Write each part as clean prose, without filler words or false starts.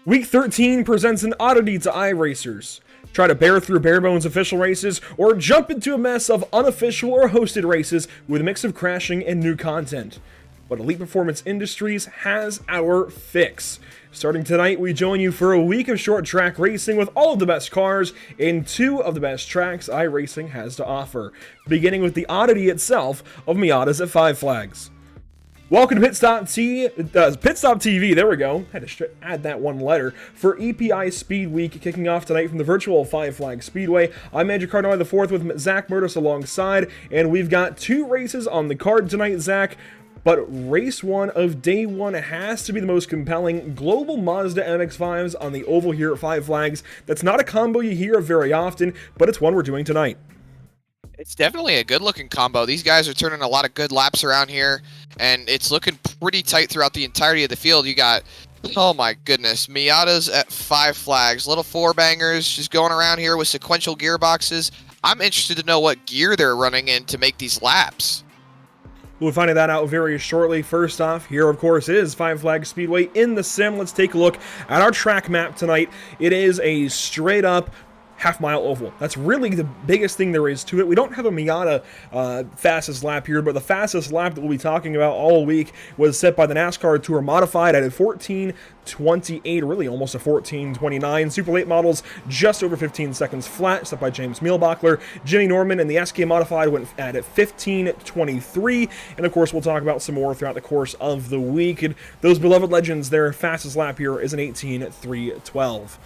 Week 13 presents an oddity to iRacers. Try to bear through bare-bones official races, or jump into a mess of unofficial or hosted races with a mix of crashing and new content. But Elite Performance Industries has our fix. Starting tonight, we join you for a week of short track racing with all of the best cars in two of the best tracks iRacing has to offer, beginning with the oddity itself of Miatas at Five Flags. Welcome to Pit Stop TV, there we go, had to add that one letter, for EPI Speedweek, kicking off tonight from the virtual Five Flags Speedway. I'm Andrew Cardinale IV with Zach Murtis alongside, and we've got two races on the card tonight, Zach. But race one of day one has to be the most compelling. Global Mazda MX-5s on the oval here at Five Flags. That's not a combo you hear of very often, but it's one we're doing tonight. It's definitely a good-looking combo. These guys are turning a lot of good laps around here, and it's looking pretty tight throughout the entirety of the field. You got, oh my goodness, Miatas at Five Flags. Little four-bangers just going around here with sequential gearboxes. I'm interested to know what gear they're running in to make these laps. We'll find that out very shortly. First off, here of course is Five Flags Speedway in the sim. Let's take a look at our track map tonight. It is a straight up half-mile oval. That's really the biggest thing there is to it. We don't have a Miata fastest lap here, but the fastest lap that we'll be talking about all week was set by the NASCAR Tour Modified at a 14:28, really almost a 14:29. Super late models just over 15 seconds flat, set by James Mielbachler. Jimmy Norman and the SK Modified went at 15:23, and of course we'll talk about some more throughout the course of the week. And those beloved legends, their fastest lap here is an 18:312.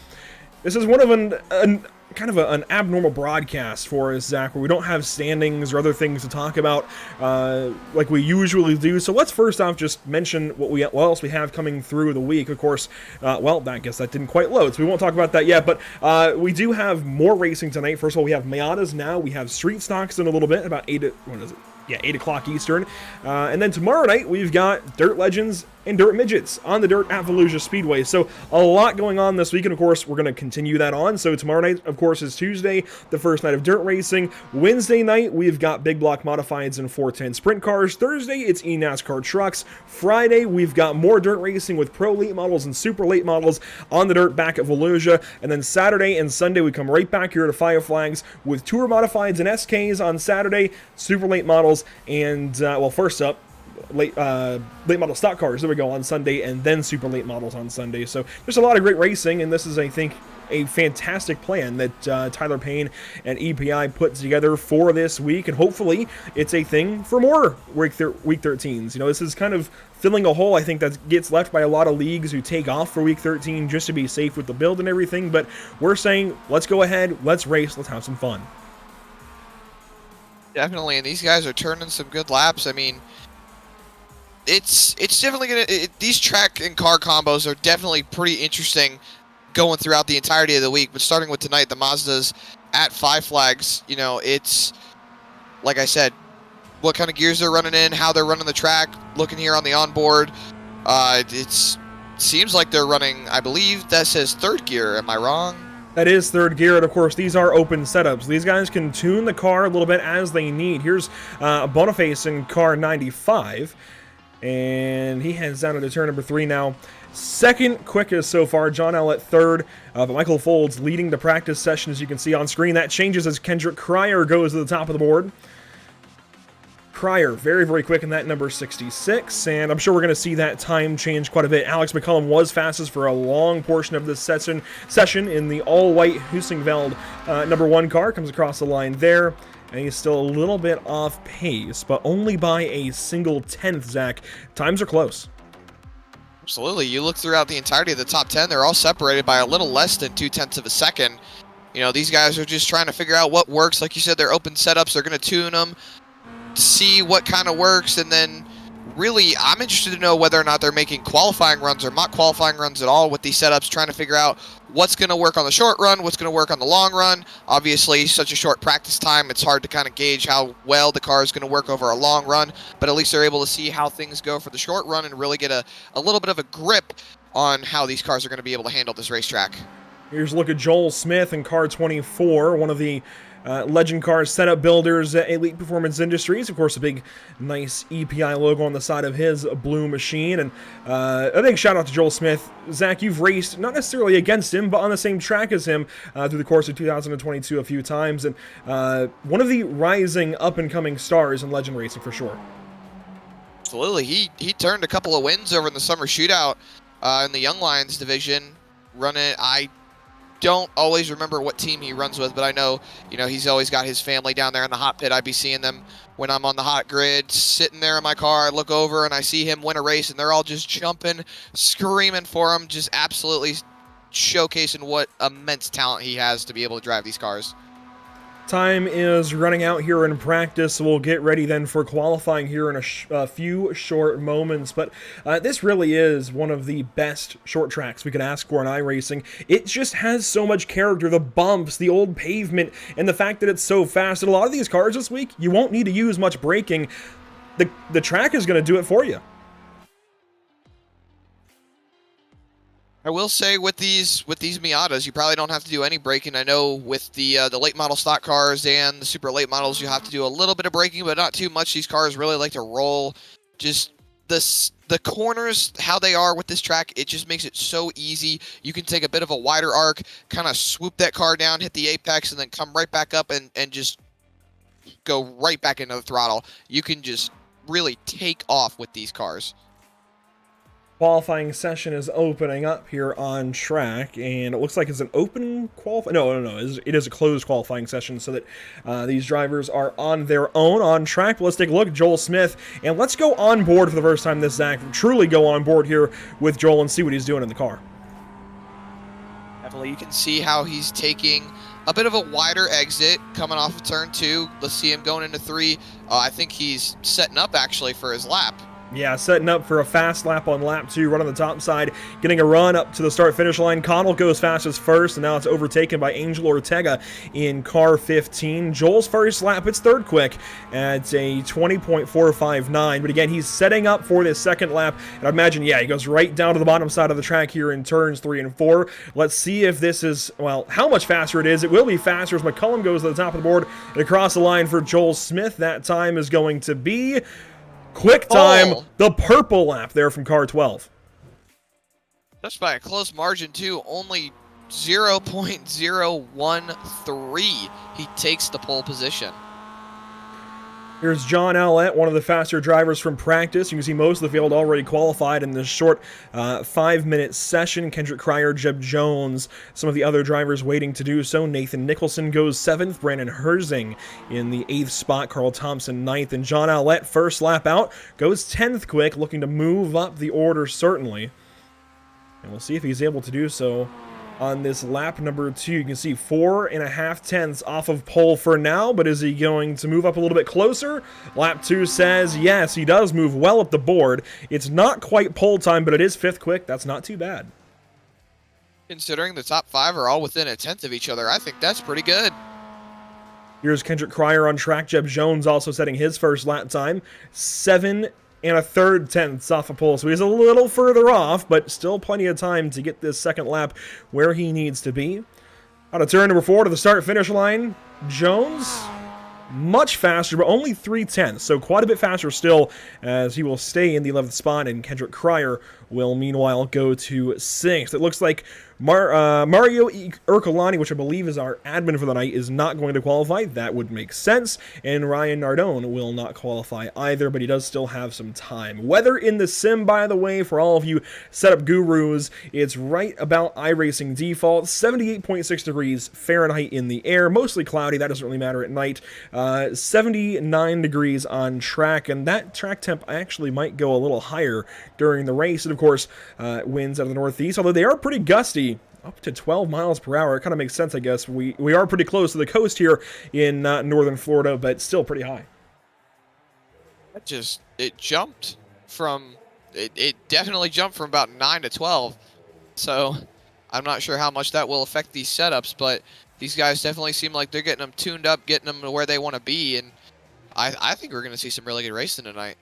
This is one of an abnormal broadcast for us, Zach, where we don't have standings or other things to talk about like we usually do. So let's first off just mention what else we have coming through the week. Of course, well, I guess that didn't quite load, so we won't talk about that yet. But we do have more racing tonight. First of all, we have Miatas now. We have Street Stocks in a little bit, about 8 o'clock Eastern. And then tomorrow night, we've got Dirt Legends and Dirt Midgets on the dirt at Volusia Speedway. So a lot going on this week, and of course, we're going to continue that on. So tomorrow night, of course, is Tuesday, the first night of dirt racing. Wednesday night, we've got big block modifieds and 410 sprint cars. Thursday, it's eNASCAR trucks. Friday, we've got more dirt racing with pro late models and super late models on the dirt back at Volusia. And then Saturday and Sunday, we come right back here to Five Flags with tour modifieds and SKs on Saturday, super late models, and, well, first up, late model stock cars, there we go, on Sunday, and then super late models on Sunday. So there's a lot of great racing, and this is, I think, a fantastic plan that Tyler Payne and EPI put together for this week, and hopefully it's a thing for more week 13s. You know, this is kind of filling a hole, I think, that gets left by a lot of leagues who take off for week 13 just to be safe with the build and everything, but we're saying, let's go ahead, let's race, let's have some fun. Definitely, and these guys are turning some good laps. I mean, it's definitely these track and car combos are definitely pretty interesting going throughout the entirety of the week. But starting with tonight, the Mazdas at Five Flags, you know, it's like I said, what kind of gears they're running in, how they're running the track. Looking here on the onboard, it seems like they're running, I believe that says third gear. Am I wrong? That is third gear, and of course, these are open setups. These guys can tune the car a little bit as they need. Here's Boniface in car 95, and he heads down into turn number 3 now. Second quickest so far, John L. at third, but Michael Folds leading the practice session, as you can see on screen. That changes as Kendrick Cryer goes to the top of the board. Cryer, very, very quick in that number 66, and I'm sure we're going to see that time change quite a bit. Alex McCullum was fastest for a long portion of this session in the all-white Husingveld number 1 car, comes across the line there, and he's still a little bit off pace, but only by a single tenth, Zach. Times are close. Absolutely. You look throughout the entirety of the top 10, they're all separated by a little less than 0.2 of a second. You know, these guys are just trying to figure out what works. Like you said, they're open setups, they're going to tune them, see what kind of works, and then really I'm interested to know whether or not they're making qualifying runs or not qualifying runs at all with these setups, trying to figure out what's going to work on the short run, what's going to work on the long run. Obviously, such a short practice time, it's hard to kind of gauge how well the car is going to work over a long run, but at least they're able to see how things go for the short run and really get a little bit of a grip on how these cars are going to be able to handle this racetrack. Here's a look at Joel Smith in car 24, one of the Legend Cars Setup Builders, Elite Performance Industries. Of course, a big, nice EPI logo on the side of his blue machine. And a big shout out to Joel Smith. Zach, you've raced not necessarily against him, but on the same track as him through the course of 2022 a few times. And one of the rising up-and-coming stars in Legend Racing for sure. Absolutely. He turned a couple of wins over in the summer shootout in the Young Lions division. I don't always remember what team he runs with, but I know, he's always got his family down there in the hot pit. I'd be seeing them when I'm on the hot grid, sitting there in my car. I look over and I see him win a race, and they're all just jumping, screaming for him, just absolutely showcasing what immense talent he has to be able to drive these cars. Time is running out here in practice, so we'll get ready then for qualifying here in a few short moments. But this really is one of the best short tracks we could ask for in iRacing. It just has so much character, the bumps, the old pavement, and the fact that it's so fast. And a lot of these cars this week, you won't need to use much braking. The track is going to do it for you. I will say with these Miatas, you probably don't have to do any braking. I know with the late model stock cars and the super late models, you have to do a little bit of braking, but not too much. These cars really like to roll. Just the corners, how they are with this track, it just makes it so easy. You can take a bit of a wider arc, kind of swoop that car down, hit the apex, and then come right back up and just go right back into the throttle. You can just really take off with these cars. Qualifying session is opening up here on track, and it looks like it's an open qualifying. No, it is a closed qualifying session, so that these drivers are on their own on track. But let's take a look at Joel Smith, and let's go on board for the first time this Zach. Truly go on board here with Joel and see what he's doing in the car. Definitely, you can see how he's taking a bit of a wider exit coming off of turn 2. Let's see him going into 3. I think he's setting up actually for his lap. Yeah, setting up for a fast lap on lap 2, right on the top side, getting a run up to the start-finish line. Connell goes fastest first, and now it's overtaken by Angel Ortega in car 15. Joel's first lap, it's third quick at a 20.459, but again, he's setting up for this second lap, and I imagine, yeah, he goes right down to the bottom side of the track here in turns 3 and 4. Let's see if this is, well, how much faster it is. It will be faster as McCullum goes to the top of the board and across the line for Joel Smith. That time is going to be quick time, the purple lap there from car 12. Just by a close margin, too. Only 0.013. He takes the pole position. Here's John Allett, one of the faster drivers from practice. You can see most of the field already qualified in this short 5-minute session. Kendrick Cryer, Jeb Jones, some of the other drivers waiting to do so. Nathan Nicholson goes 7th. Brandon Herzing in the 8th spot. Carl Thompson 9th. And John Allett, first lap out, goes 10th quick, looking to move up the order certainly. And we'll see if he's able to do so on this lap number 2. You can see 4.5 tenths off of pole for now, but is he going to move up a little bit closer? Lap 2 says yes, he does move well up the board. It's not quite pole time, but it is 5th quick. That's not too bad. Considering the top 5 are all within a tenth of each other, I think that's pretty good. Here's Kendrick Cryer on track. Jeb Jones also setting his first lap time. 7.3 tenths off of pole, so he's a little further off, but still plenty of time to get this second lap where he needs to be. On a turn number 4 to the start-finish line, Jones, much faster, but only 3 tenths, so quite a bit faster still, as he will stay in the 11th spot, and Kendrick Cryer will meanwhile go to 6th. It looks like Mario Ercolani, which I believe is our admin for the night, is not going to qualify. That would make sense. And Ryan Nardone will not qualify either, but he does still have some time. Weather in the sim, by the way, for all of you setup gurus, it's right about iRacing default. 78.6 degrees Fahrenheit in the air. Mostly cloudy. That doesn't really matter at night. 79 degrees on track, and that track temp actually might go a little higher during the race. And of course, winds out of the northeast, although they are pretty gusty. Up to 12 miles per hour. It kind of makes sense, I guess. We are pretty close to the coast here in northern Florida, but still pretty high. It jumped from, it definitely jumped from about 9 to 12. So I'm not sure how much that will affect these setups, but these guys definitely seem like they're getting them tuned up, getting them to where they want to be, and I think we're going to see some really good racing tonight.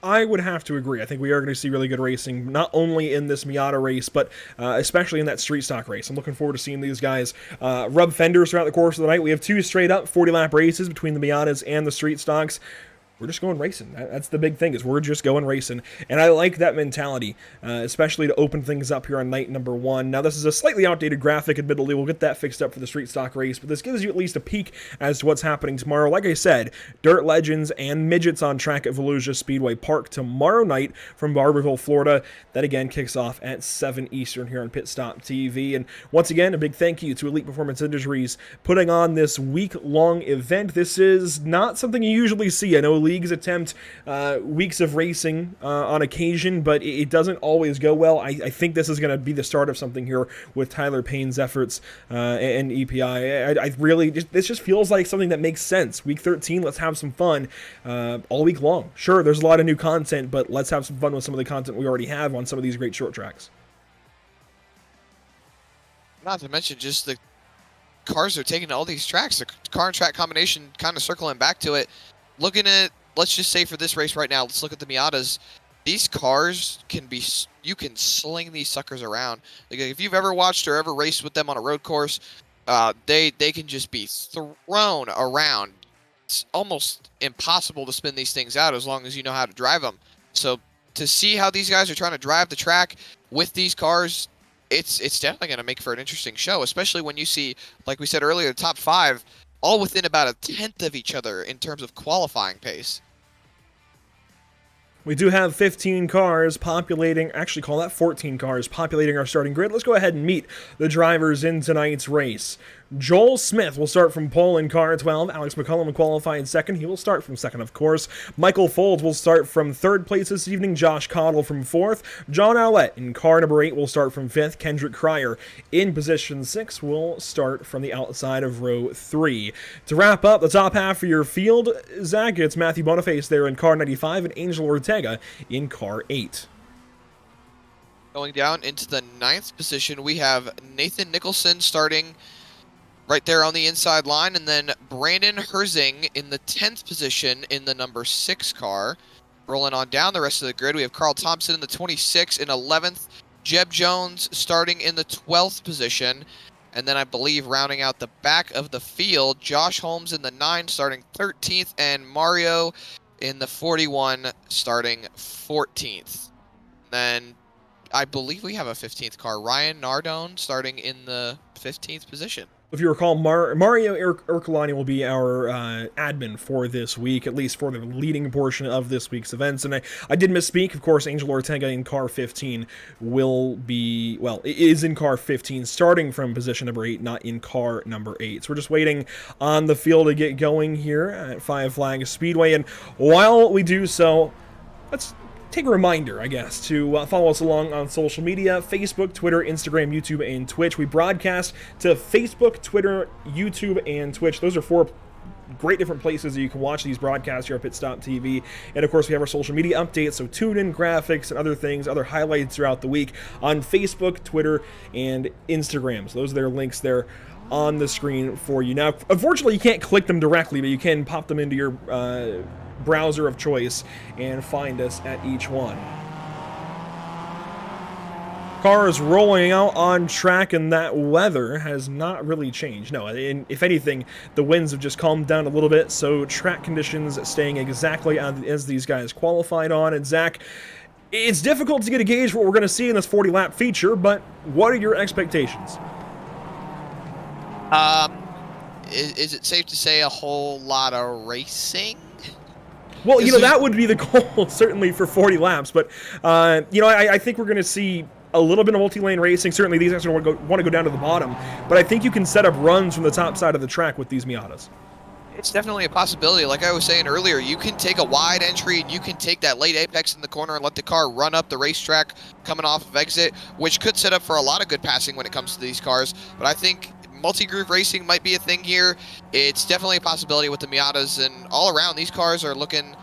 I would have to agree. I think we are going to see really good racing, not only in this Miata race, but especially in that street stock race. I'm looking forward to seeing these guys rub fenders throughout the course of the night. We have 2 straight-up 40-lap races between the Miatas and the street stocks. We're just going racing. That's the big thing, is we're just going racing. And I like that mentality, especially to open things up here on night number 1. Now, this is a slightly outdated graphic, admittedly. We'll get that fixed up for the street stock race, but this gives you at least a peek as to what's happening tomorrow. Like I said, dirt legends and midgets on track at Volusia Speedway Park tomorrow night from Barberville, Florida. That, again, kicks off at 7 Eastern here on Pit Stop TV. And once again, a big thank you to Elite Performance Industries putting on this week-long event. This is not something you usually see. I know leagues attempt weeks of racing on occasion, but it doesn't always go well. I think this is going to be the start of something here with Tyler Payne's efforts and EPI. I really, this just feels like something that makes sense. Week 13, let's have some fun all week long. Sure, there's a lot of new content, but let's have some fun with some of the content we already have on some of these great short tracks. Not to mention just the cars are taking to all these tracks. The car and track combination, kind of circling back to it. Looking at, let's just say for this race right now, let's look at the Miatas. These cars can be, you can sling these suckers around. Like, if you've ever watched or ever raced with them on a road course, they can just be thrown around. It's almost impossible to spin these things out as long as you know how to drive them. So to see how these guys are trying to drive the track with these cars, it's definitely going to make for an interesting show, especially when you see, like we said earlier, the top 5 all within about a tenth of each other in terms of qualifying pace. We do have 15 cars populating, actually call that 14 cars populating our starting grid. Let's go ahead and meet the drivers in tonight's race. Joel Smith will start from pole in car 12. Alex McCullum will qualify in second. He will start from second, of course. Michael Folds will start from third place this evening. Josh Cottle from fourth. John Owlett in car number 8 will start from fifth. Kendrick Cryer in position 6 will start from the outside of row 3. To wrap up the top half of your field, Zach, it's Matthew Boniface there in car 95 and Angel Ortega in car 8. Going down into the 9th position, we have Nathan Nicholson starting right there on the inside line, and then Brandon Herzing in the 10th position in the number 6 car. Rolling on down the rest of the grid, we have Carl Thompson in the 26th and 11th. Jeb Jones starting in the 12th position. And then I believe rounding out the back of the field, Josh Holmes in the 9 starting 13th, and Mario in the 41 starting 14th. Then I believe we have a 15th car, Ryan Nardone starting in the 15th position. If you recall, Mario Ercolani will be our admin for this week, at least for the leading portion of this week's events. And I did misspeak. Of course, Angel Ortega in car 15 will be, well, it is in car 15, starting from position number 8, not in car number 8. So we're just waiting on the field to get going here at Five Flags Speedway. And while we do so, let's take a reminder, I guess, to follow us along on social media: Facebook, Twitter, Instagram, YouTube, and Twitch. We broadcast to Facebook, Twitter, YouTube, and Twitch. Those are 4 great different places that you can watch these broadcasts here at Pit Stop TV. And of course, we have our social media updates, so tune-in graphics and other things, other highlights throughout the week on Facebook, Twitter, and Instagram. So those are their links there on the screen for you. Now, unfortunately, you can't click them directly, but you can pop them into your browser of choice and find us at each one. Cars rolling out on track, and that weather has not really changed. No, if anything, the winds have just calmed down a little bit, so track conditions staying exactly as these guys qualified on. And Zach, it's difficult to get a gauge for what we're going to see in this 40-lap feature, but what are your expectations? Is it safe to say a whole lot of racing? Well, that would be the goal, certainly, for 40 laps. But, I think we're going to see a little bit of multi-lane racing. Certainly, these guys want to go down to the bottom. But I think you can set up runs from the top side of the track with these Miatas. It's definitely a possibility. Like I was saying earlier, you can take a wide entry and you can take that late apex in the corner and let the car run up the racetrack coming off of exit, which could set up for a lot of good passing when it comes to these cars. But I think multi-groove racing might be a thing here. It's definitely a possibility with the Miatas, and all around these cars are looking,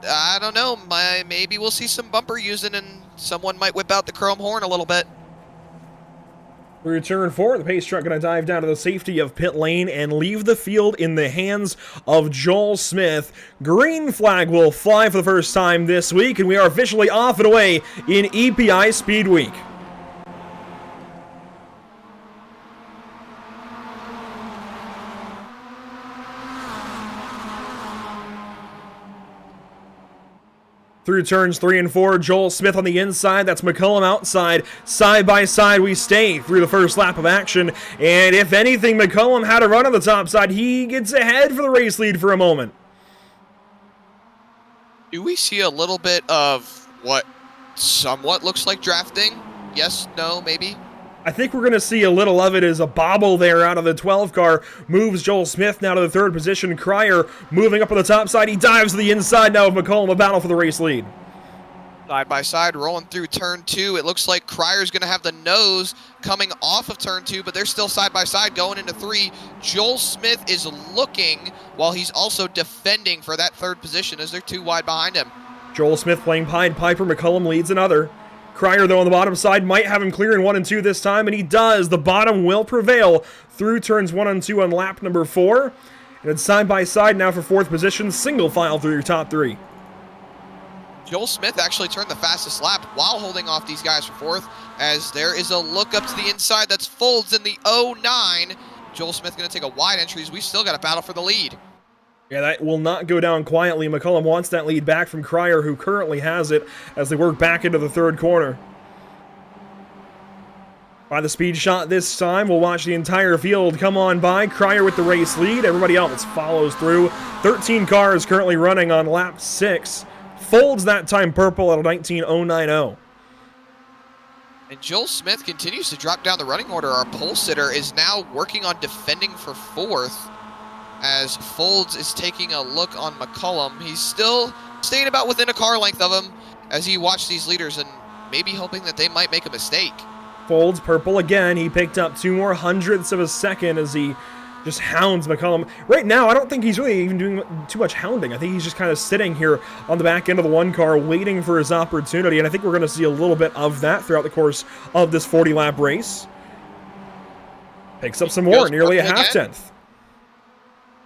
I don't know, maybe we'll see some bumper using and someone might whip out the chrome horn a little bit. Through turn 4, the pace truck going to dive down to the safety of pit lane and leave the field in the hands of Joel Smith. Green flag will fly for the first time this week, and we are officially off and away in EPI Speed Week. Through turns 3 and 4, Joel Smith on the inside. That's McCullum outside. Side by side we stay through the first lap of action. And if anything, McCullum had a run on the top side. He gets ahead for the race lead for a moment. Do we see a little bit of what somewhat looks like drafting? Yes, no, maybe? I think we're going to see a little of it as a bobble there out of the 12 car. Moves Joel Smith now to the 3rd position. Cryer moving up on the top side. He dives to the inside now of McCullum. A battle for the race lead. Side by side, rolling through turn 2. It looks like Cryer's going to have the nose coming off of turn 2, but they're still side by side going into 3. Joel Smith is looking while he's also defending for that 3rd position as they're 2 wide behind him. Joel Smith playing Pied Piper. McCullum leads another. Cryer, though, on the bottom side might have him clear in 1 and 2 this time, and he does. The bottom will prevail through turns 1 and 2 on lap number 4. And it's side by side now for 4th position. Single file through your top 3. Joel Smith actually turned the fastest lap while holding off these guys for 4th, as there is a look up to the inside. That's Folds in the 09. Joel Smith going to take a wide entry as we've still got a battle for the lead. Yeah, that will not go down quietly. McCullum wants that lead back from Cryer, who currently has it, as they work back into the 3rd corner. By the speed shot this time, we'll watch the entire field come on by. Cryer with the race lead. Everybody else follows through. 13 cars currently running on lap 6. Folds that time purple at a 19.090. And Joel Smith continues to drop down the running order. Our pole sitter is now working on defending for 4th. As Folds is taking a look on McCullum. He's still staying about within a car length of him as he watched these leaders and maybe hoping that they might make a mistake. Folds purple again. He picked up 2 more hundredths of a second as he just hounds McCullum. Right now, I don't think he's really even doing too much hounding. I think he's just kind of sitting here on the back end of the 1 car waiting for his opportunity, and I think we're going to see a little bit of that throughout the course of this 40-lap race. Picks up some more, nearly a half-tenth.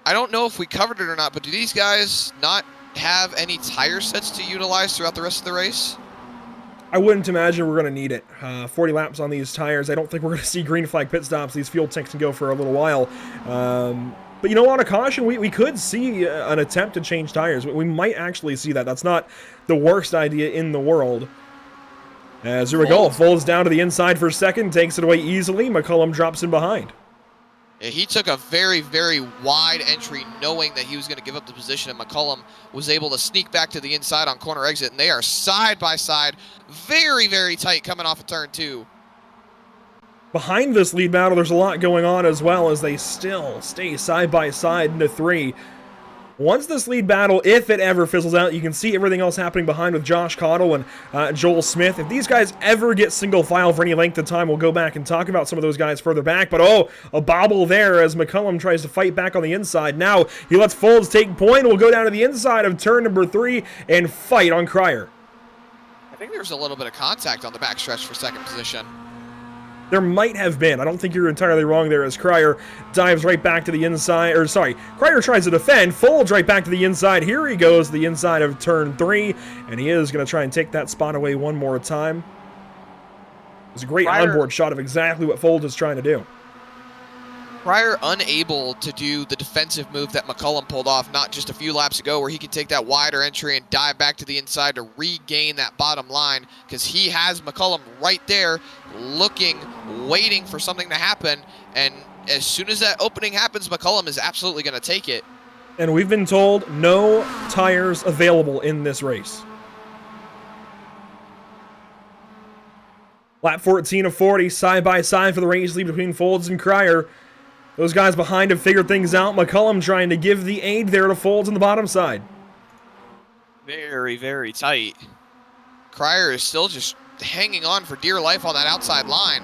I don't know if we covered it or not, but do these guys not have any tire sets to utilize throughout the rest of the race? I wouldn't imagine we're going to need it. 40 laps on these tires. I don't think we're going to see green flag pit stops. These fuel tanks can go for a little while. But, you know, on a caution, we could see an attempt to change tires. We might actually see that. That's not the worst idea in the world. As here we go. Folds down to the inside for 2nd. Takes it away easily. McCullum drops in behind. Yeah, he took a very, very wide entry knowing that he was going to give up the position, and McCullum was able to sneak back to the inside on corner exit, and they are side by side, very, very tight coming off of turn 2. Behind this lead battle, there's a lot going on as well as they still stay side by side into 3. Once this lead battle, if it ever fizzles out, you can see everything else happening behind with Josh Cottle and Joel Smith. If these guys ever get single file for any length of time, we'll go back and talk about some of those guys further back. But oh, a bobble there as McCullum tries to fight back on the inside. Now he lets Folds take point. We'll go down to the inside of turn number 3 and fight on Cryer. I think there was a little bit of contact on the backstretch for 2nd position. There might have been. I don't think you're entirely wrong there as Cryer dives right back to the inside. Or sorry, Cryer tries to defend, folds right back to the inside. Here he goes, the inside of turn 3. And he is going to try and take that spot away one more time. It's a great onboard shot of exactly what Folds is trying to do. Cryer unable to do the defensive move that McCullum pulled off not just a few laps ago, where he can take that wider entry and dive back to the inside to regain that bottom line, because he has McCullum right there looking, waiting for something to happen, and as soon as that opening happens, McCullum is absolutely going to take it. And we've been told no tires available in this race. Lap 14 of 40, side by side for the race lead between Folds and Cryer. Those guys behind have figured things out. McCullum trying to give the aid there to Folds on the bottom side. Very, very tight. Cryer is still just hanging on for dear life on that outside line.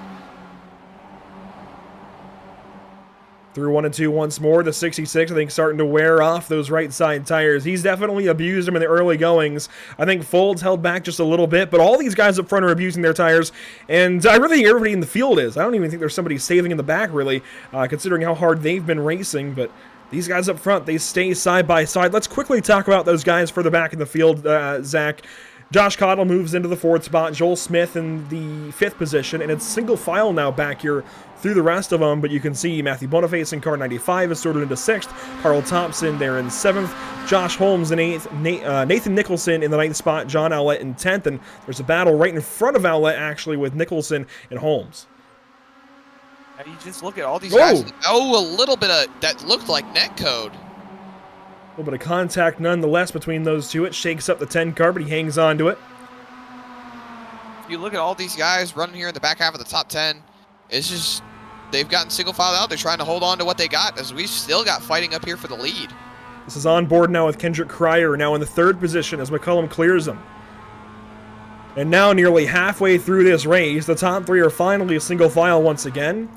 Through 1 and 2 once more. The 66, I think, starting to wear off those right side tires. He's definitely abused them in the early goings. I think Folds held back just a little bit, but all these guys up front are abusing their tires, and I really think everybody in the field is. I don't even think there's somebody saving in the back, really, considering how hard they've been racing, but these guys up front, they stay side by side. Let's quickly talk about those guys further back in the field, Zach. Josh Cottle moves into the 4th spot, Joel Smith in the 5th position, and it's single file now back here through the rest of them, but you can see Matthew Boniface in car 95 is sorted into 6th, Carl Thompson there in 7th, Josh Holmes in 8th, Nathan Nicholson in the 9th spot, John Owlett in 10th, and there's a battle right in front of Owlett, actually, with Nicholson and Holmes. And you just look at all these guys. Oh, a little bit of that looked like net code. A little bit of contact nonetheless between those two. It shakes up the 10 car, but he hangs on to it. If you look at all these guys running here in the back half of the top 10, it's just they've gotten single file out. They're trying to hold on to what they got, as we've still got fighting up here for the lead. This is on board now with Kendrick Cryer, now in the 3rd position as McCullum clears him. And now nearly halfway through this race, the top 3 are finally a single file once again.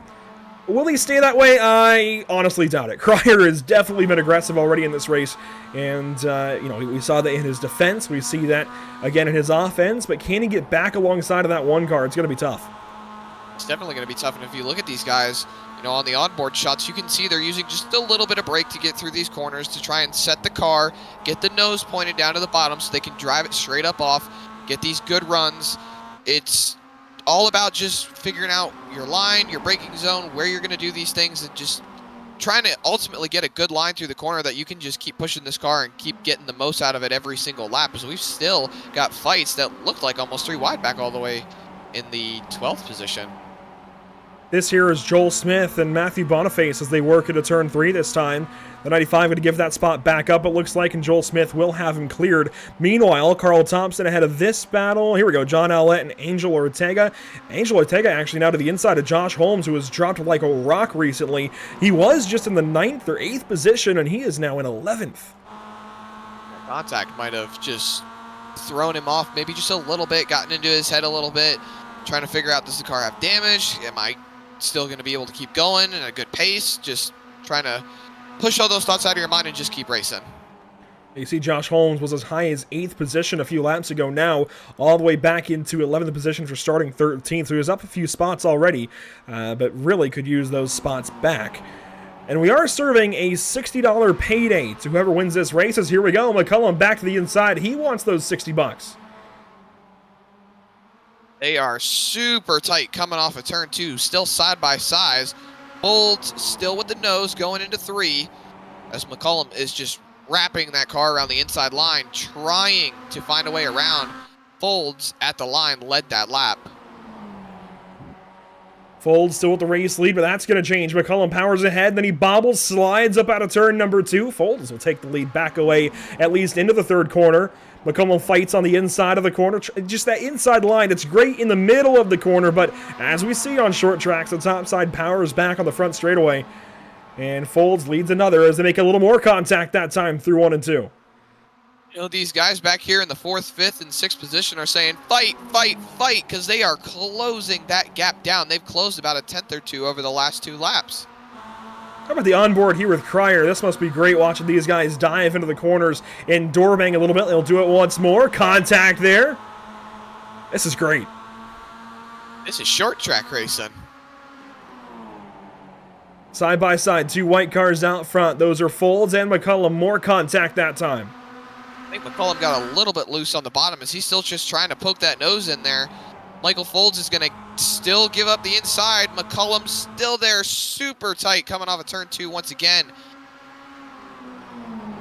Will he stay that way? I honestly doubt it. Cryer has definitely been aggressive already in this race, and you know, we saw that in his defense. We see that again in his offense, but can he get back alongside of that 1 car? It's going to be tough. It's definitely going to be tough, and if you look at these guys, you know, on the onboard shots, you can see they're using just a little bit of brake to get through these corners to try and set the car, get the nose pointed down to the bottom so they can drive it straight up off, get these good runs. It's all about just figuring out your line, your braking zone, where you're going to do these things, and just trying to ultimately get a good line through the corner that you can just keep pushing this car and keep getting the most out of it every single lap, because we've still got fights that look like almost 3 wide back all the way in the 12th position. This here is Joel Smith and Matthew Boniface as they work into turn 3 this time. The 95 going to give that spot back up, it looks like, and Joel Smith will have him cleared. Meanwhile, Carl Thompson ahead of this battle. Here we go, John Owlett and Angel Ortega. Angel Ortega actually now to the inside of Josh Holmes, who was dropped like a rock recently. He was just in the 9th or 8th position, and he is now in 11th. Contact might have just thrown him off maybe just a little bit, gotten into his head a little bit, trying to figure out, does the car have damage? Am I still going to be able to keep going at a good pace? Just trying to push all those thoughts out of your mind and just keep racing. You see Josh Holmes was as high as 8th position a few laps ago, now all the way back into 11th position for starting 13th, so he was up a few spots already, but really could use those spots back. And we are serving a $60 payday to whoever wins this race, as here we go, McCullum back to the inside. He wants those $60. They are super tight coming off of turn 2, still side by side. Folds still with the nose going into 3, as McCullum is just wrapping that car around the inside line, trying to find a way around. Folds at the line led that lap. Folds still with the race lead, but that's going to change. McCullum powers ahead, then he bobbles, slides up out of turn number 2. Folds will take the lead back away, at least into the 3rd corner. McCullum fights on the inside of the corner. Just that inside line, it's great in the middle of the corner, but as we see on short tracks, the top side powers back on the front straightaway. And Folds leads another as they make a little more contact that time through 1 and 2. You know, these guys back here in the 4th, 5th, and 6th position are saying, fight, fight, fight, because they are closing that gap down. They've closed about a 10th or 2 over the last 2 laps. How about the onboard here with Cryer? This must be great watching these guys dive into the corners and door bang a little bit. They'll do it once more. Contact there. This is great. This is short track racing. Side by side, 2 white cars out front. Those are Folds and McCullum. More contact that time. I think McCullum got a little bit loose on the bottom as he's still just trying to poke that nose in there. Michael Folds is going to still give up the inside. McCullum's still there, super tight, coming off of turn 2 once again.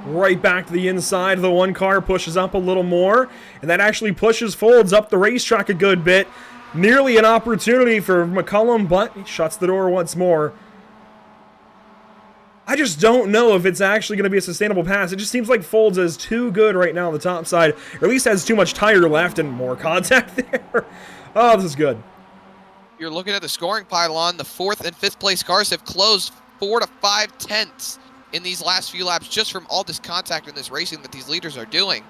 Right back to the inside. The 1 car pushes up a little more, and that actually pushes Folds up the racetrack a good bit. Nearly an opportunity for McCullum, but he shuts the door once more. I just don't know if it's actually going to be a sustainable pass. It just seems like Folds is too good right now on the top side, or at least has too much tire left and more contact there. Oh, this is good. You're looking at the scoring pylon. The 4th and 5th place cars have closed 4 to 5 tenths in these last few laps just from all this contact and this racing that these leaders are doing.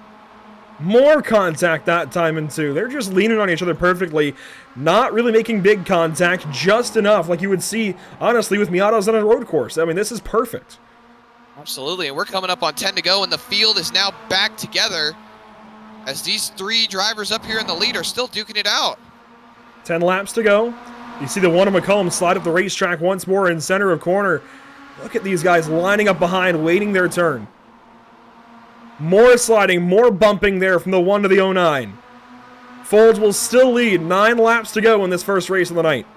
More contact that time in two. They're just leaning on each other perfectly, not really making big contact, just enough, like you would see, honestly, with Miatas on a road course. I mean, this is perfect. Absolutely, and we're coming up on 10 to go, and the field is now back together as these three drivers up here in the lead are still duking it out. 10 laps to go. You see the one of McCullum slide up the racetrack once more in center of corner. Look at these guys lining up behind, waiting their turn. More sliding, more bumping there from the 1 to the 09. Folds will still lead. 9 laps to go in this first race of the night.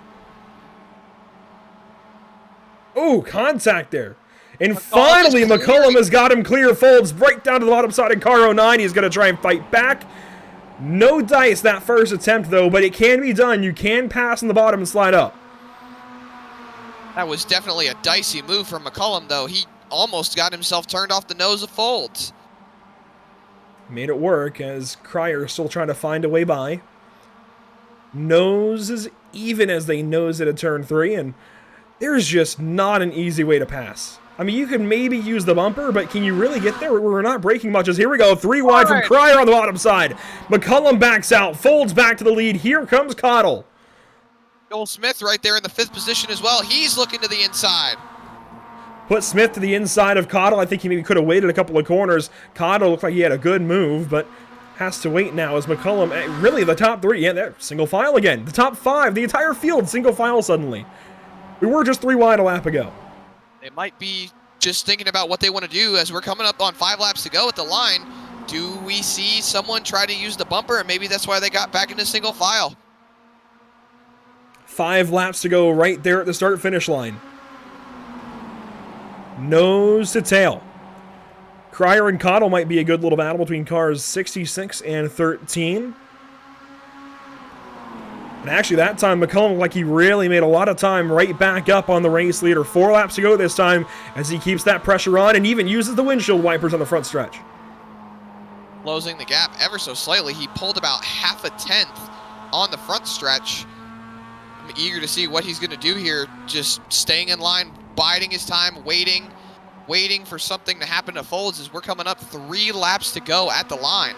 Ooh, contact there. And finally, McCullum has got him clear. Folds right down to the bottom side of car 09. He's going to try and fight back. No dice that first attempt, though, but it can be done. You can pass on the bottom and slide up. That was definitely a dicey move from McCullum, though. He almost got himself turned off the nose of Folds. Made it work as Cryer still trying to find a way by. Noses even as they nose it at turn 3, and there's just not an easy way to pass. I mean, you could maybe use the bumper, but can you really get there? We're not braking much. As here we go, 3 wide from Cryer on the bottom side. McCullum backs out, Folds back to the lead. Here comes Cottle. Joel Smith right there in the 5th position as well. He's looking to the inside. Put Smith to the inside of Cottle. I think he maybe could have waited a couple of corners. Cottle looked like he had a good move, but has to wait now as McCullum, really the top 3, yeah, they're single file again. The top 5, the entire field, single file suddenly. We were just 3 wide a lap ago. They might be just thinking about what they want to do as we're coming up on 5 laps to go at the line. Do we see someone try to use the bumper, and maybe that's why they got back into single file? 5 laps to go right there at the start-finish line. Nose to tail. Cryer and Cottle might be a good little battle between cars 66 and 13. And actually that time McCullum looked like he really made a lot of time right back up on the race leader. 4 laps to go this time as he keeps that pressure on and even uses the windshield wipers on the front stretch. Closing the gap ever so slightly. He pulled about half a tenth on the front stretch. I'm eager to see what he's going to do here. Just staying in line, biding his time, waiting for something to happen to Folds as we're coming up 3 laps to go at the line.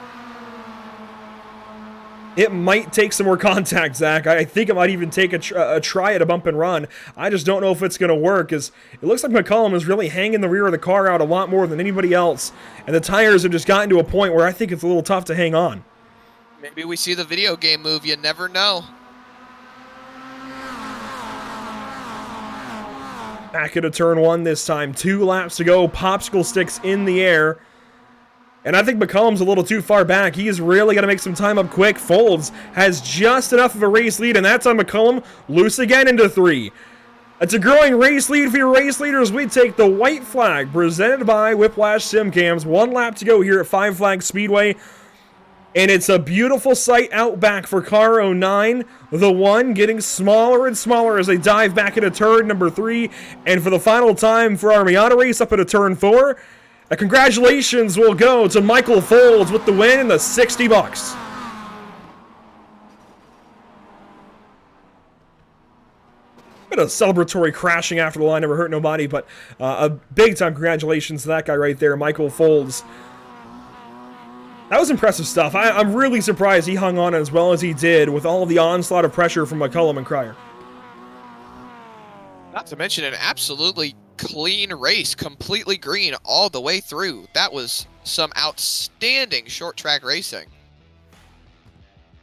It might take some more contact, Zach. I think it might even take a try at a bump and run. I just don't know if it's going to work, as it looks like McCullum is really hanging the rear of the car out a lot more than anybody else, and the tires have just gotten to a point where I think it's a little tough to hang on. Maybe we see the video game move. You never know. Back into turn 1 this time. 2 laps to go. Popsicle sticks in the air. And I think McCullum's a little too far back. He is really going to make some time up quick. Folds has just enough of a race lead, and that's on McCullum. Loose again into 3. It's a growing race lead for your race leaders. We take the white flag presented by Whiplash Simcams. 1 lap to go here at 5 Flag Speedway. And it's a beautiful sight out back for car 09. The 1 getting smaller and smaller as they dive back into turn number 3. And for the final time for our Miata race up into turn 4, congratulations will go to Michael Folds with the win and the $60. Bit of celebratory crashing after the line, never hurt nobody, but a big time congratulations to that guy right there, Michael Folds. That was impressive stuff. I'm really surprised he hung on as well as he did with all of the onslaught of pressure from McCullum and Cryer. Not to mention an absolutely clean race, completely green all the way through. That was some outstanding short track racing.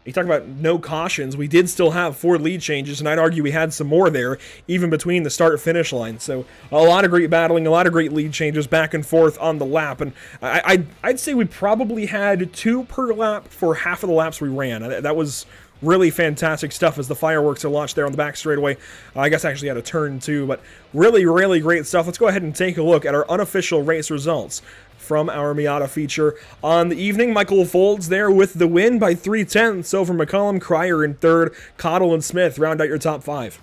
You talk about no cautions. We did still have 4 lead changes, and I'd argue we had some more there, even between the start and finish line. So a lot of great battling, a lot of great lead changes back and forth on the lap. And I'd say we probably had 2 per lap for half of the laps we ran. That was really fantastic stuff as the fireworks are launched there on the back straightaway. I guess I actually had a turn 2, but really, really great stuff. Let's go ahead and take a look at our unofficial race results from our Miata feature on the evening. Michael Folds there with the win by 3/10. So from McCullum, Cryer in 3rd, Cottle and Smith round out your top 5.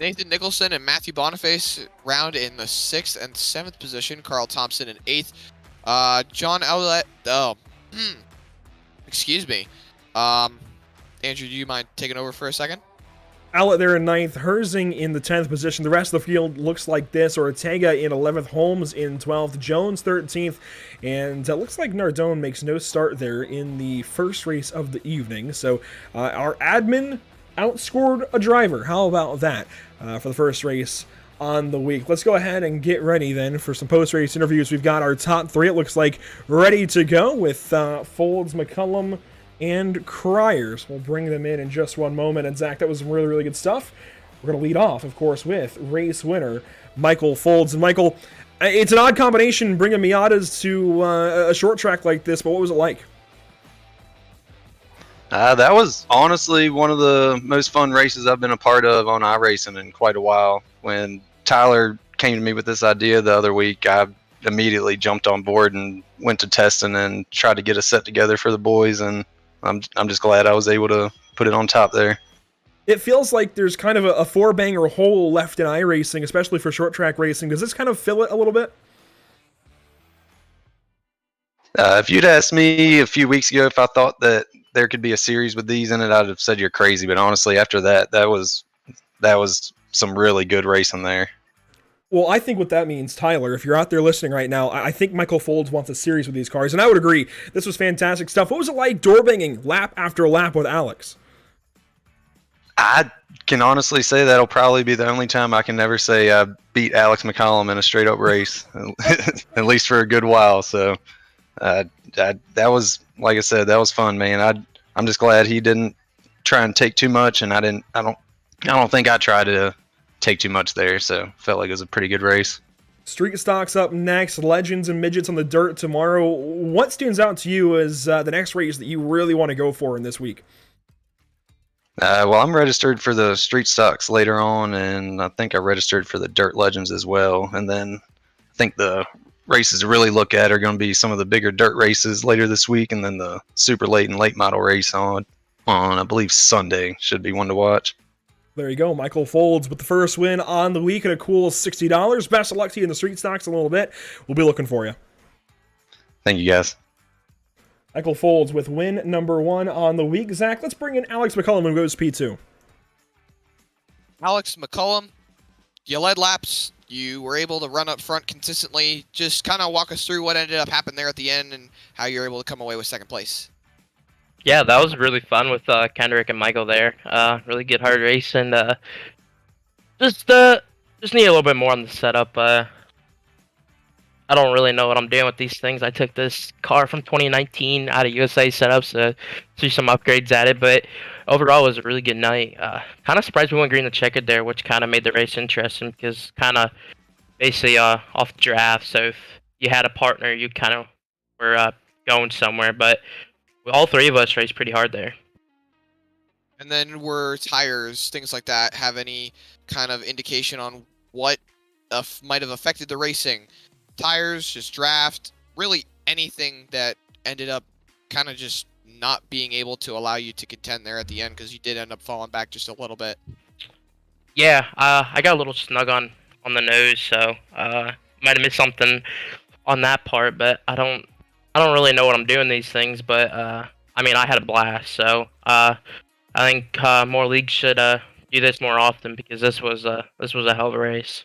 Nathan Nicholson and Matthew Boniface round in the 6th and 7th position. Carl Thompson in 8th. John Owlett, excuse me. Andrew, do you mind taking over for a second? Outlet there in 9th, Herzing in the 10th position. The rest of the field looks like this. Ortega in 11th, Holmes in 12th, Jones 13th, and it looks like Nardone makes no start there in the first race of the evening. So our admin outscored a driver. How about that for the first race on the week? Let's go ahead and get ready then for some post-race interviews. We've got our top 3, it looks like, ready to go with Folds, McCullum, and Criers. We'll bring them in just one moment. And Zach, that was really, really good stuff. We're going to lead off, of course, with race winner Michael Folds. And Michael, it's an odd combination bringing Miatas to a short track like this, but what was it like? That was honestly one of the most fun races I've been a part of on iRacing in quite a while. When Tyler came to me with this idea the other week, I immediately jumped on board and went to testing and tried to get a set together for the boys, and I'm just glad I was able to put it on top there. It feels like there's kind of a 4-banger hole left in iRacing, especially for short track racing. Does this kind of fill it a little bit? If you'd asked me a few weeks ago if I thought that there could be a series with these in it, I'd have said you're crazy. But honestly, after that was some really good racing there. Well, I think what that means, Tyler, if you're out there listening right now, I think Michael Folds wants a series with these cars, and I would agree. This was fantastic stuff. What was it like door banging lap after lap with Alex? I can honestly say that'll probably be the only time I can ever say I beat Alex McCollum in a straight-up race, at least for a good while. So that was, like I said, that was fun, man. I'm just glad he didn't try and take too much, and I don't think I tried to take too much there, so felt like it was a pretty good race. Street Stocks up next, Legends and Midgets on the dirt tomorrow. What stands out to you as the next race that you really want to go for in this week? Well, I'm registered for the Street Stocks later on, and I think I registered for the Dirt Legends as well. And then I think the races to really look at are going to be some of the bigger dirt races later this week, and then the super late and late model race on I believe Sunday should be one to watch. There you go, Michael Folds with the first win on the week at a cool $60. Best of luck to you in the Street Stocks in a little bit. We'll be looking for you. Thank you, guys. Michael Folds with win number 1 on the week. Zach, let's bring in Alex McCullum who goes P2. Alex McCullum, you led laps. You were able to run up front consistently. Just kind of walk us through what ended up happening there at the end and how you're able to come away with second place. Yeah, that was really fun with Kendrick and Michael there. Really good hard race, and just need a little bit more on the setup. I don't really know what I'm doing with these things. I took this car from 2019 out of USA setups to do some upgrades at it, but overall it was a really good night. Kind of surprised we went green the checkered there, which kind of made the race interesting because kind of basically off draft. So if you had a partner, you kind of were going somewhere, but all 3 of us raced pretty hard there. And then were tires, things like that, have any kind of indication on what might have affected the racing? Tires, just draft, really anything that ended up kind of just not being able to allow you to contend there at the end, because you did end up falling back just a little bit. Yeah, I got a little snug on the nose, so might have missed something on that part, but I don't really know what I'm doing these things, but I mean, I had a blast, so I think more leagues should do this more often because this was a hell of a race.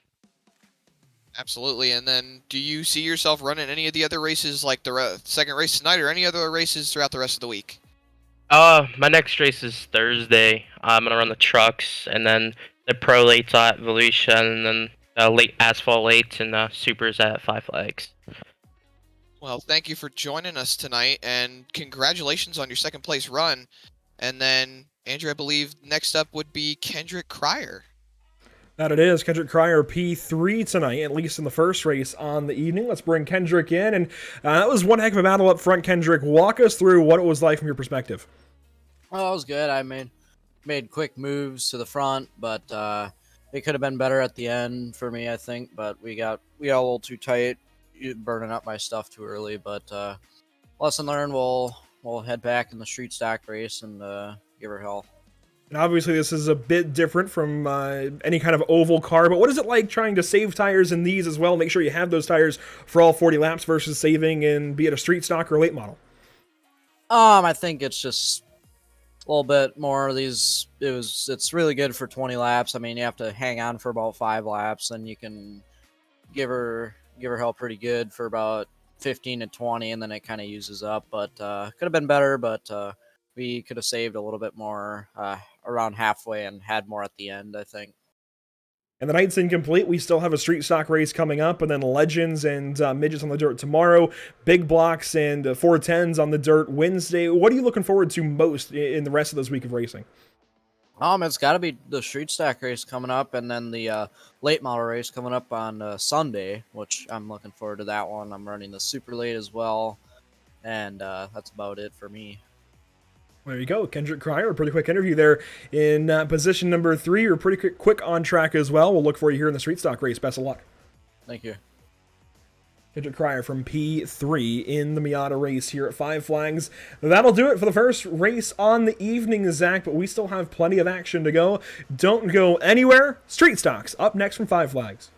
Absolutely. And then do you see yourself running any of the other races, like the second race tonight, or any other races throughout the rest of the week? My next race is Thursday. I'm gonna run the trucks, and then the pro lates at Volusia, and then late asphalt lates and supers at Five Flags. Well, thank you for joining us tonight, and congratulations on your second place run. And then, Andrew, I believe next up would be Kendrick Crier. That it is. Kendrick Crier P3 tonight, at least in the first race on the evening. Let's bring Kendrick in. And that was one heck of a battle up front, Kendrick. Walk us through what it was like from your perspective. Well, it was good. I made quick moves to the front, but it could have been better at the end for me, I think. But we got a little too tight, burning up my stuff too early. But lesson learned. We'll head back in the street stock race and give her hell. And obviously this is a bit different from any kind of oval car, but what is it like trying to save tires in these as well? Make sure you have those tires for all 40 laps versus saving in, be it a street stock or late model. I think it's just little bit more of these. It's really good for 20 laps. I mean, you have to hang on for about 5 laps, and you can give her hell pretty good for about 15 to 20, and then it kind of uses up. But could have been better, but we could have saved a little bit more around halfway and had more at the end, I think. And the night's incomplete. We still have a street stock race coming up, and then legends and midgets on the dirt tomorrow, big blocks and 410s on the dirt Wednesday. What are you looking forward to most in the rest of this week of racing? It's got to be the street stack race coming up, and then the late model race coming up on Sunday, which I'm looking forward to that one. I'm running the super late as well, and that's about it for me. There you go, Kendrick Cryer, a pretty quick interview there in position number 3. You're pretty quick on track as well. We'll look for you here in the street stock race. Best of luck. Thank you. Kendrick Cryer from P3 in the Miata race here at Five Flags. That'll do it for the first race on the evening, Zach, but we still have plenty of action to go. Don't go anywhere. Street Stocks up next from Five Flags.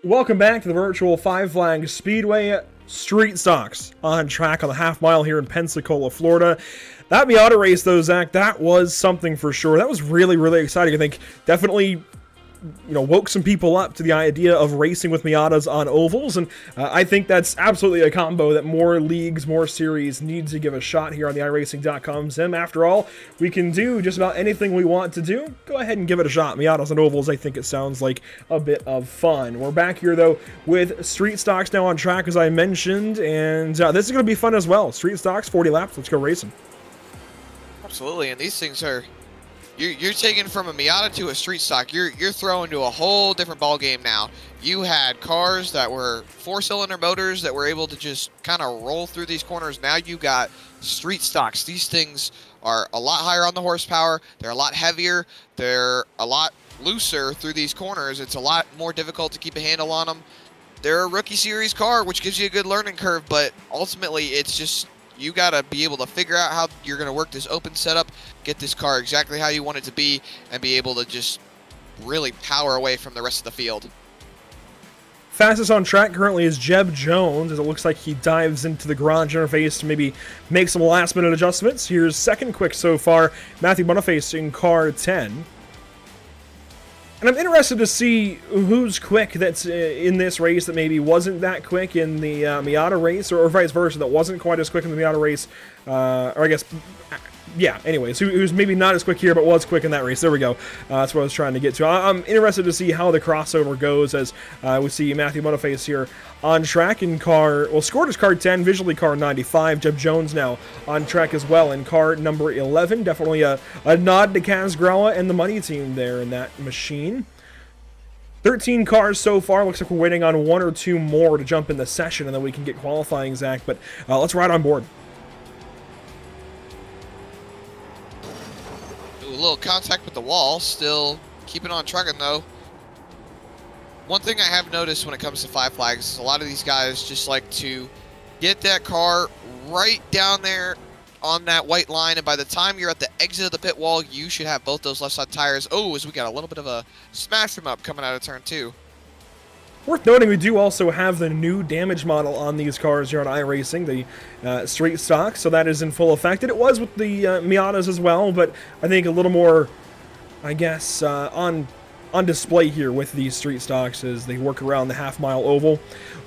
Welcome back to the virtual Five Flags Speedway Street Stocks on track on the half mile here in Pensacola, Florida. That Miata race, though, Zach, that was something for sure. That was really, really exciting. I think definitely, woke some people up to the idea of racing with Miatas on ovals, and I think that's absolutely a combo that more leagues, more series need to give a shot here on the iRacing.com sim. After all, we can do just about anything we want to do. Go ahead and give it a shot. Miatas on ovals, I think it sounds like a bit of fun. We're back here, though, with Street Stocks now on track, as I mentioned, and this is going to be fun as well. Street Stocks, 40 laps. Let's go racing. Absolutely, and these things are... You're taking from a Miata to a street stock. You're throwing to a whole different ball game now. You had cars that were 4-cylinder motors that were able to just kind of roll through these corners. Now you got street stocks. These things are a lot higher on the horsepower. They're a lot heavier. They're a lot looser through these corners. It's a lot more difficult to keep a handle on them. They're a rookie series car, which gives you a good learning curve, but ultimately it's just... You got to be able to figure out how you're going to work this open setup, get this car exactly how you want it to be, and be able to just really power away from the rest of the field. Fastest on track currently is Jeb Jones, as it looks like he dives into the garage interface to maybe make some last-minute adjustments. Here's second quick so far, Matthew Boniface in car 10. And I'm interested to see who's quick that's in this race that maybe wasn't that quick in the Miata race, or vice versa, that wasn't quite as quick in the Miata race, or I guess... Yeah, anyways, who's maybe not as quick here, but was quick in that race. There we go. That's what I was trying to get to. I'm interested to see how the crossover goes as we see Matthew Boniface here on track in car... Well, scored as car 10, visually car 95. Jeb Jones now on track as well in car number 11. Definitely a nod to Kaz Grawa and the money team there in that machine. 13 cars so far. Looks like we're waiting on one or two more to jump in the session, and then we can get qualifying, Zach. But let's ride on board. A little contact with the wall, still keeping on trucking though. One thing I have noticed when it comes to Five Flags is a lot of these guys just like to get that car right down there on that white line, and by the time you're at the exit of the pit wall, you should have both those left side tires. Oh, as we got a little bit of a smash them up coming out of turn 2. Worth noting, we do also have the new damage model on these cars here on iRacing, the street stock, so that is in full effect. And it was with the Miatas as well, but I think a little more, I guess, on display here with these street stocks as they work around the half-mile oval.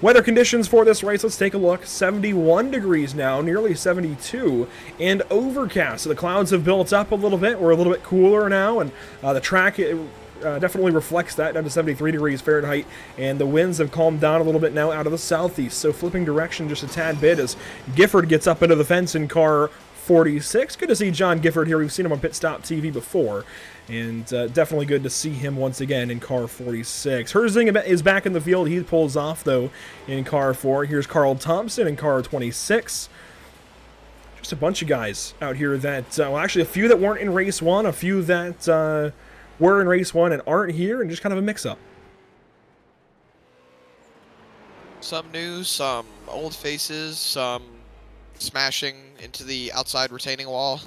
Weather conditions for this race, let's take a look. 71 degrees now, nearly 72, and overcast. So the clouds have built up a little bit. We're a little bit cooler now, and the track... definitely reflects that, down to 73 degrees Fahrenheit, and the winds have calmed down a little bit now out of the southeast, so flipping direction just a tad bit as Gifford gets up into the fence in car 46. Good to see John Gifford here. We've seen him on Pit Stop TV before, and definitely good to see him once again in car 46. Herzing is back in the field. He pulls off, though, in car 4. Here's Carl Thompson in car 26. Just a bunch of guys out here that, well, actually a few that weren't in race 1, a few that... were in race 1 and aren't here, and just kind of a mix-up. Some new, some old faces, some smashing into the outside retaining wall.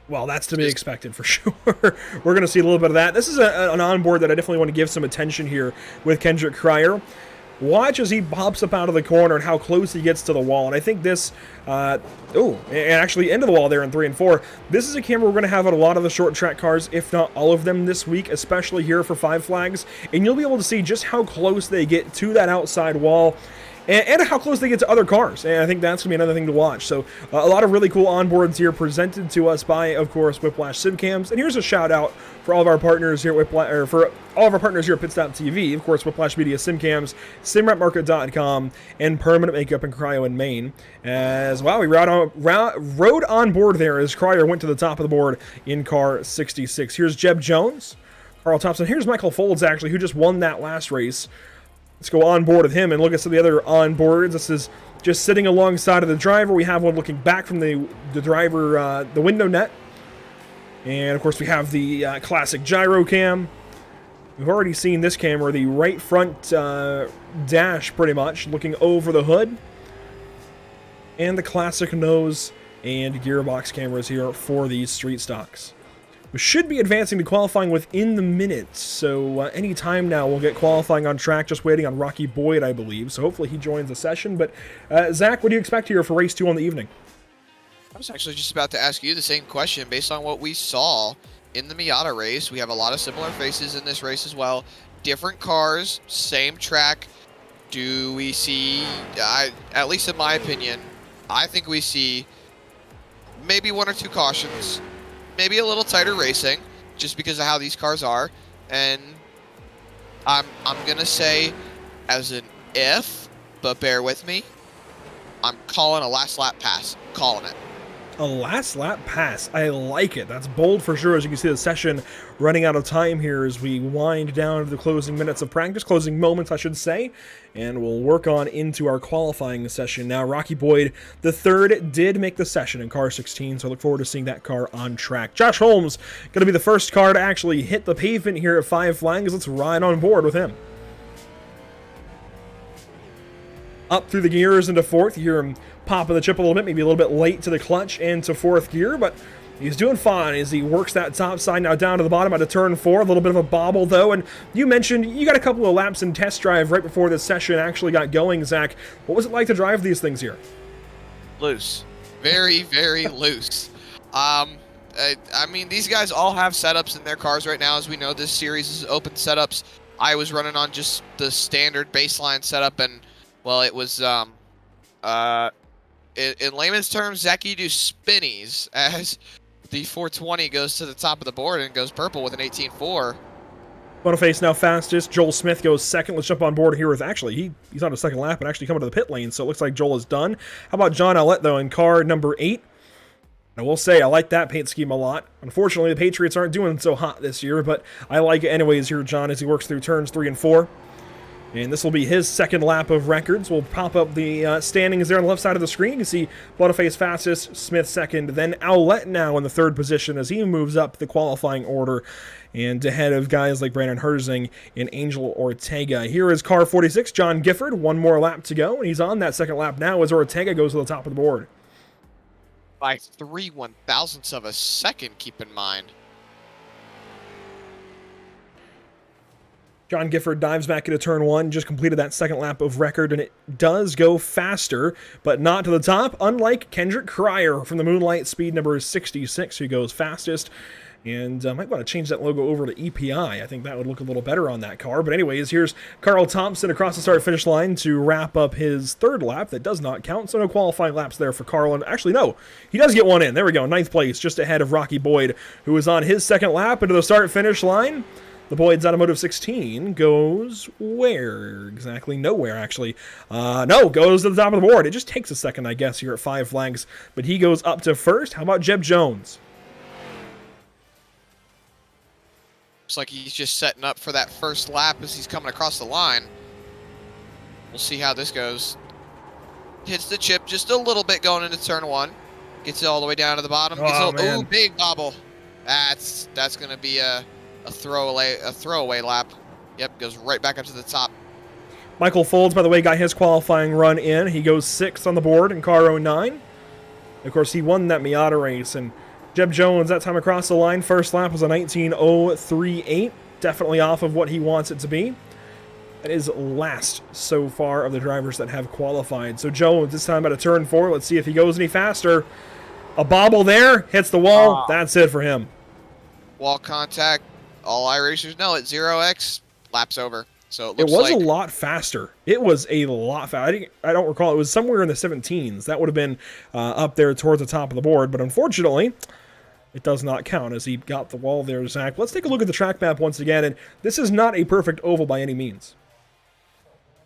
Well, that's to be expected for sure. We're going to see a little bit of that. This is an onboard that I definitely want to give some attention here with Kendrick Cryer. Watch as he pops up out of the corner and how close he gets to the wall. And I think this, and actually into the wall there in 3 and 4. This is a camera we're going to have on a lot of the short track cars, if not all of them this week, especially here for Five Flags. And you'll be able to see just how close they get to that outside wall. And how close they get to other cars. And I think that's going to be another thing to watch. So a lot of really cool onboards here presented to us by, of course, Whiplash SimCams. And here's a shout out for all of our partners here at Whiplash, or for all of our partners here at Pit Stop TV. Of course, Whiplash Media SimCams, SimRepMarket.com, and Permanent Makeup in Cryo in Maine. As well, we rode on board there as Cryer went to the top of the board in car 66. Here's Jeb Jones, Carl Thompson. Here's Michael Folds, actually, who just won that last race. Let's go on board with him and look at some of the other onboards. This is just sitting alongside of the driver. We have one looking back from the driver, the window net. And, of course, we have the classic gyro cam. We've already seen this camera, the right front dash, pretty much, looking over the hood. And the classic nose and gearbox cameras here for these street stocks. We should be advancing to qualifying within the minutes, so any time now we'll get qualifying on track, just waiting on Rocky Boyd, I believe, so hopefully he joins the session. But Zach, what do you expect here for race 2 on the evening? I was actually just about to ask you the same question based on what we saw in the Miata race. We have a lot of similar faces in this race as well. Different cars, same track. Do we see, at least in my opinion, I think we see maybe 1 or 2 cautions, maybe a little tighter racing, just because of how these cars are. And I'm going to say, as an if, but bear with me, I'm calling a last lap pass. Calling it. A last lap pass. I like it. That's bold for sure. As you can see, the session running out of time here as we wind down to the closing minutes of practice, closing moments, I should say, and we'll work on into our qualifying session. Now, Rocky Boyd, the third, did make the session in car 16, so I look forward to seeing that car on track. Josh Holmes, going to be the first car to actually hit the pavement here at Five Flags. Let's ride on board with him. Up through the gears into fourth. You hear him popping the chip a little bit, maybe a little bit late to the clutch into fourth gear, but he's doing fine as he works that top side now down to the bottom out of turn 4. A little bit of a bobble though, and you mentioned you got a couple of laps in test drive right before this session actually got going, Zach. What was it like to drive these things here? Loose. Very, very loose. I mean, these guys all have setups in their cars right now. As we know, this series is open setups. I was running on just the standard baseline setup, and well, it was, in layman's terms, Zach, you do spinnies as the 420 goes to the top of the board and goes purple with an 18.4. Boniface now fastest. Joel Smith goes second. Let's jump on board here with, actually, he's on a second lap and actually coming to the pit lane, so it looks like Joel is done. How about John Allett, though, in car number 8? I will say, I like that paint scheme a lot. Unfortunately, the Patriots aren't doing so hot this year, but I like it anyways here, John, as he works through turns 3 and 4. And this will be his second lap of records. We'll pop up the standings there on the left side of the screen. You can see Boniface fastest, Smith second, then Owlett now in the third position as he moves up the qualifying order and ahead of guys like Brandon Herzing and Angel Ortega. Here is car 46, John Gifford. One more lap to go, and he's on that second lap now as Ortega goes to the top of the board. By 3/1000ths of a second, keep in mind. John Gifford dives back into turn 1, just completed that second lap of record, and it does go faster, but not to the top, unlike Kendrick Cryer from the Moonlight, speed number 66, who goes fastest. And I might want to change that logo over to EPI. I think that would look a little better on that car. But anyways, here's Carl Thompson across the start-finish line to wrap up his third lap. That does not count, so no qualifying laps there for Carl. And actually, no, he does get one in. There we go, 9th place, just ahead of Rocky Boyd, who is on his second lap into the start-finish line. The Boyd's Automotive 16 goes where? Exactly nowhere, actually. No, goes to the top of the board. It just takes a second, I guess, here at Five Flags. But he goes up to first. How about Jeb Jones? Looks like he's just setting up for that first lap as he's coming across the line. We'll see how this goes. Hits the chip just a little bit going into turn 1. Gets it all the way down to the bottom. Ooh, big bobble. That's going to be a throwaway lap. Yep, goes right back up to the top. Michael Folds, by the way, got his qualifying run in. He goes 6th on the board in car 09. Of course, he won that Miata race. And Jeb Jones, that time across the line, first lap was a 19.038. Definitely off of what he wants it to be. That is last so far of the drivers that have qualified. So Jones, this time at a turn 4. Let's see if he goes any faster. A bobble there, hits the wall. That's it for him. Wall contact. All iRacers know it. 0x, lap's over. So it looks was like a lot faster. It was a lot faster. I don't recall. It was somewhere in the 17s. That would have been up there towards the top of the board. But unfortunately, it does not count as he got the wall there, Zach. Let's take a look at the track map once again. And this is not a perfect oval by any means.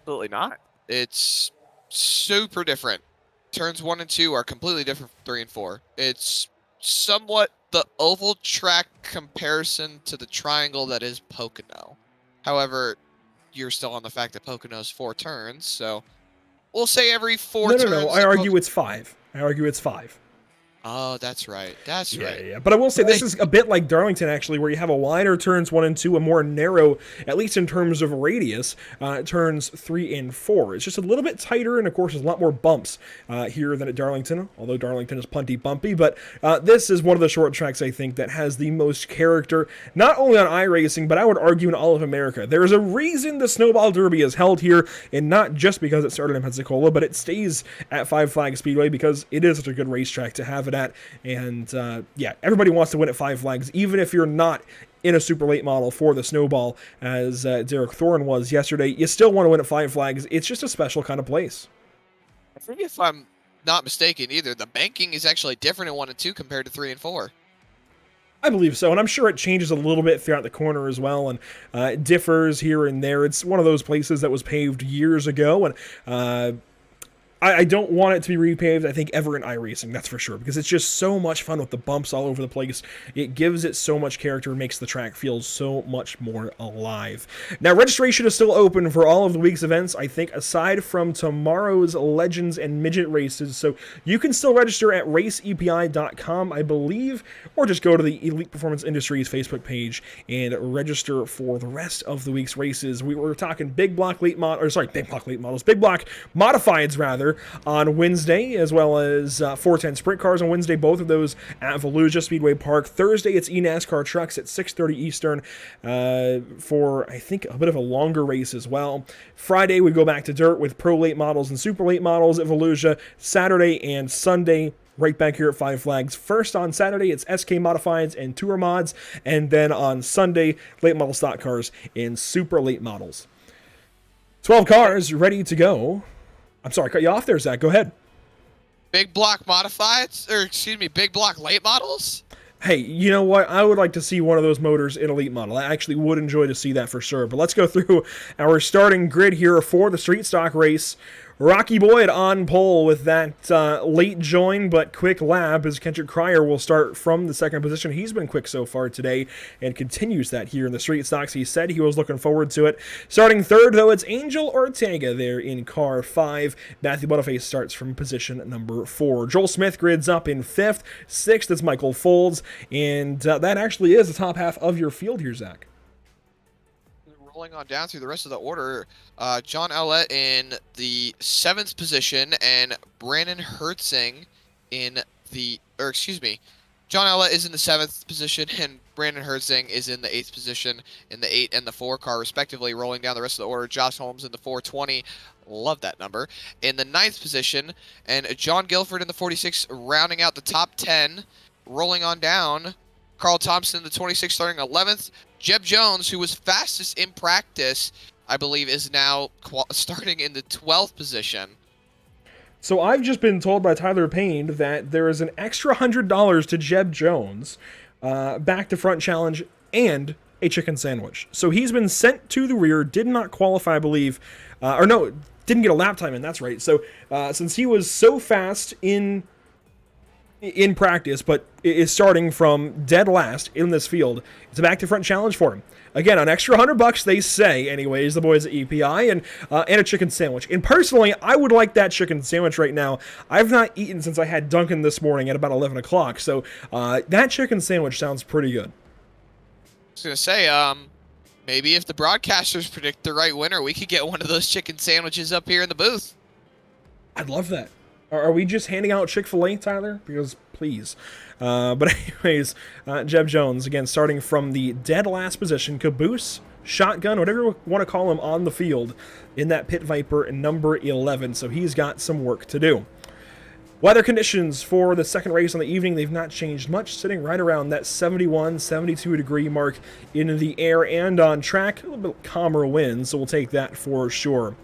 Absolutely not. It's super different. Turns 1 and 2 are completely different from 3 and 4. It's somewhat the oval track comparison to the triangle that is Pocono. However, you're still on the fact that Pocono's 4 turns, so we'll say every 4 turns. No. I argue it's 5. Oh, that's right. That's right. Yeah. But I will say this is a bit like Darlington, actually, where you have a wider turns 1 and 2, a more narrow, at least in terms of radius, turns 3 and 4. It's just a little bit tighter, and of course, there's a lot more bumps here than at Darlington, although Darlington is plenty bumpy. But this is one of the short tracks, I think, that has the most character, not only on iRacing, but I would argue in all of America. There is a reason the Snowball Derby is held here, and not just because it started in Pensacola, but it stays at Five Flags Speedway because it is such a good racetrack to have it at. And yeah, everybody wants to win at Five Flags, even if you're not in a super late model for the Snowball, as Derek Thorne was yesterday. You still want to win at Five Flags. It's just a special kind of place. I think if I'm not mistaken either, the banking is actually different in 1 and 2 compared to 3 and 4. I believe so, and I'm sure it changes a little bit throughout the corner as well, and it differs here and there. It's one of those places that was paved years ago, and I don't want it to be repaved, I think, ever in iRacing, that's for sure, because it's just so much fun with the bumps all over the place. It gives it so much character, makes the track feel so much more alive. Now, registration is still open for all of the week's events, I think, aside from tomorrow's Legends and Midget races, so you can still register at raceepi.com, I believe, or just go to the Elite Performance Industries Facebook page and register for the rest of the week's races. We were talking big block models, big block modifieds, rather, on Wednesday, as well as 410 sprint cars on Wednesday, both of those at Volusia Speedway Park. Thursday, it's eNASCAR trucks at 6:30 Eastern for, I think, a bit of a longer race as well. Friday, we go back to dirt with pro late models and super late models at Volusia. Saturday and Sunday, right back here at Five Flags. First on Saturday, it's SK Modifieds and Tour Mods, and then on Sunday, late model stock cars and super late models. 12 cars ready to go. I'm sorry, I cut you off there, Zach. Go ahead. Big block modifieds, or excuse me, big block late models? Hey, you know what? I would like to see one of those motors in Elite Model. I actually would enjoy to see that for sure. But let's go through our starting grid here for the street stock race. Rocky Boyd on pole with that late join but quick lap, as Kendrick Cryer will start from the second position. He's been quick so far today and continues that here in the street stocks. He said he was looking forward to it. Starting third, though, it's Angel Ortega there in car 5. Matthew Butterface starts from position number 4. Joel Smith grids up in 5th. 6th is Michael Folds, and that actually is the top half of your field here, Zach. Rolling on down through the rest of the order, John Ellett in the 7th position, and Brandon Hertzing in John Ellett is in the 7th position, and Brandon Hertzing is in the 8th position in the 8 and the 4 car, respectively. Rolling down the rest of the order, Josh Holmes in the 420, love that number, in the 9th position, and John Guilford in the 46, rounding out the top 10. Rolling on down, Carl Thompson in the 26, starting 11th. Jeb Jones, who was fastest in practice, I believe, is now starting in the 12th position. So I've just been told by Tyler Payne that there is an extra $100 to Jeb Jones, back to front challenge, and a chicken sandwich. So he's been sent to the rear, did not qualify, I believe, didn't get a lap time in, that's right. So since he was so fast in practice, but is starting from dead last in this field, it's a back to front challenge for him. Again, an extra $100, they say, anyways, the boys at EPI, and a chicken sandwich. And personally, I would like that chicken sandwich right now. I've not eaten since I had Dunkin' this morning at about 11 o'clock, so that chicken sandwich sounds pretty good. I was going to say, maybe if the broadcasters predict the right winner, we could get one of those chicken sandwiches up here in the booth. I'd love that. Are we just handing out Chick-fil-A, Tyler? Because, please. But anyways, Jeb Jones, again, starting from the dead last position, caboose, shotgun, whatever you want to call him, on the field in that Pit Viper number 11. So he's got some work to do. Weather conditions for the second race on the evening, they've not changed much, sitting right around that 71, 72 degree mark in the air and on track. A little bit calmer winds, so we'll take that for sure.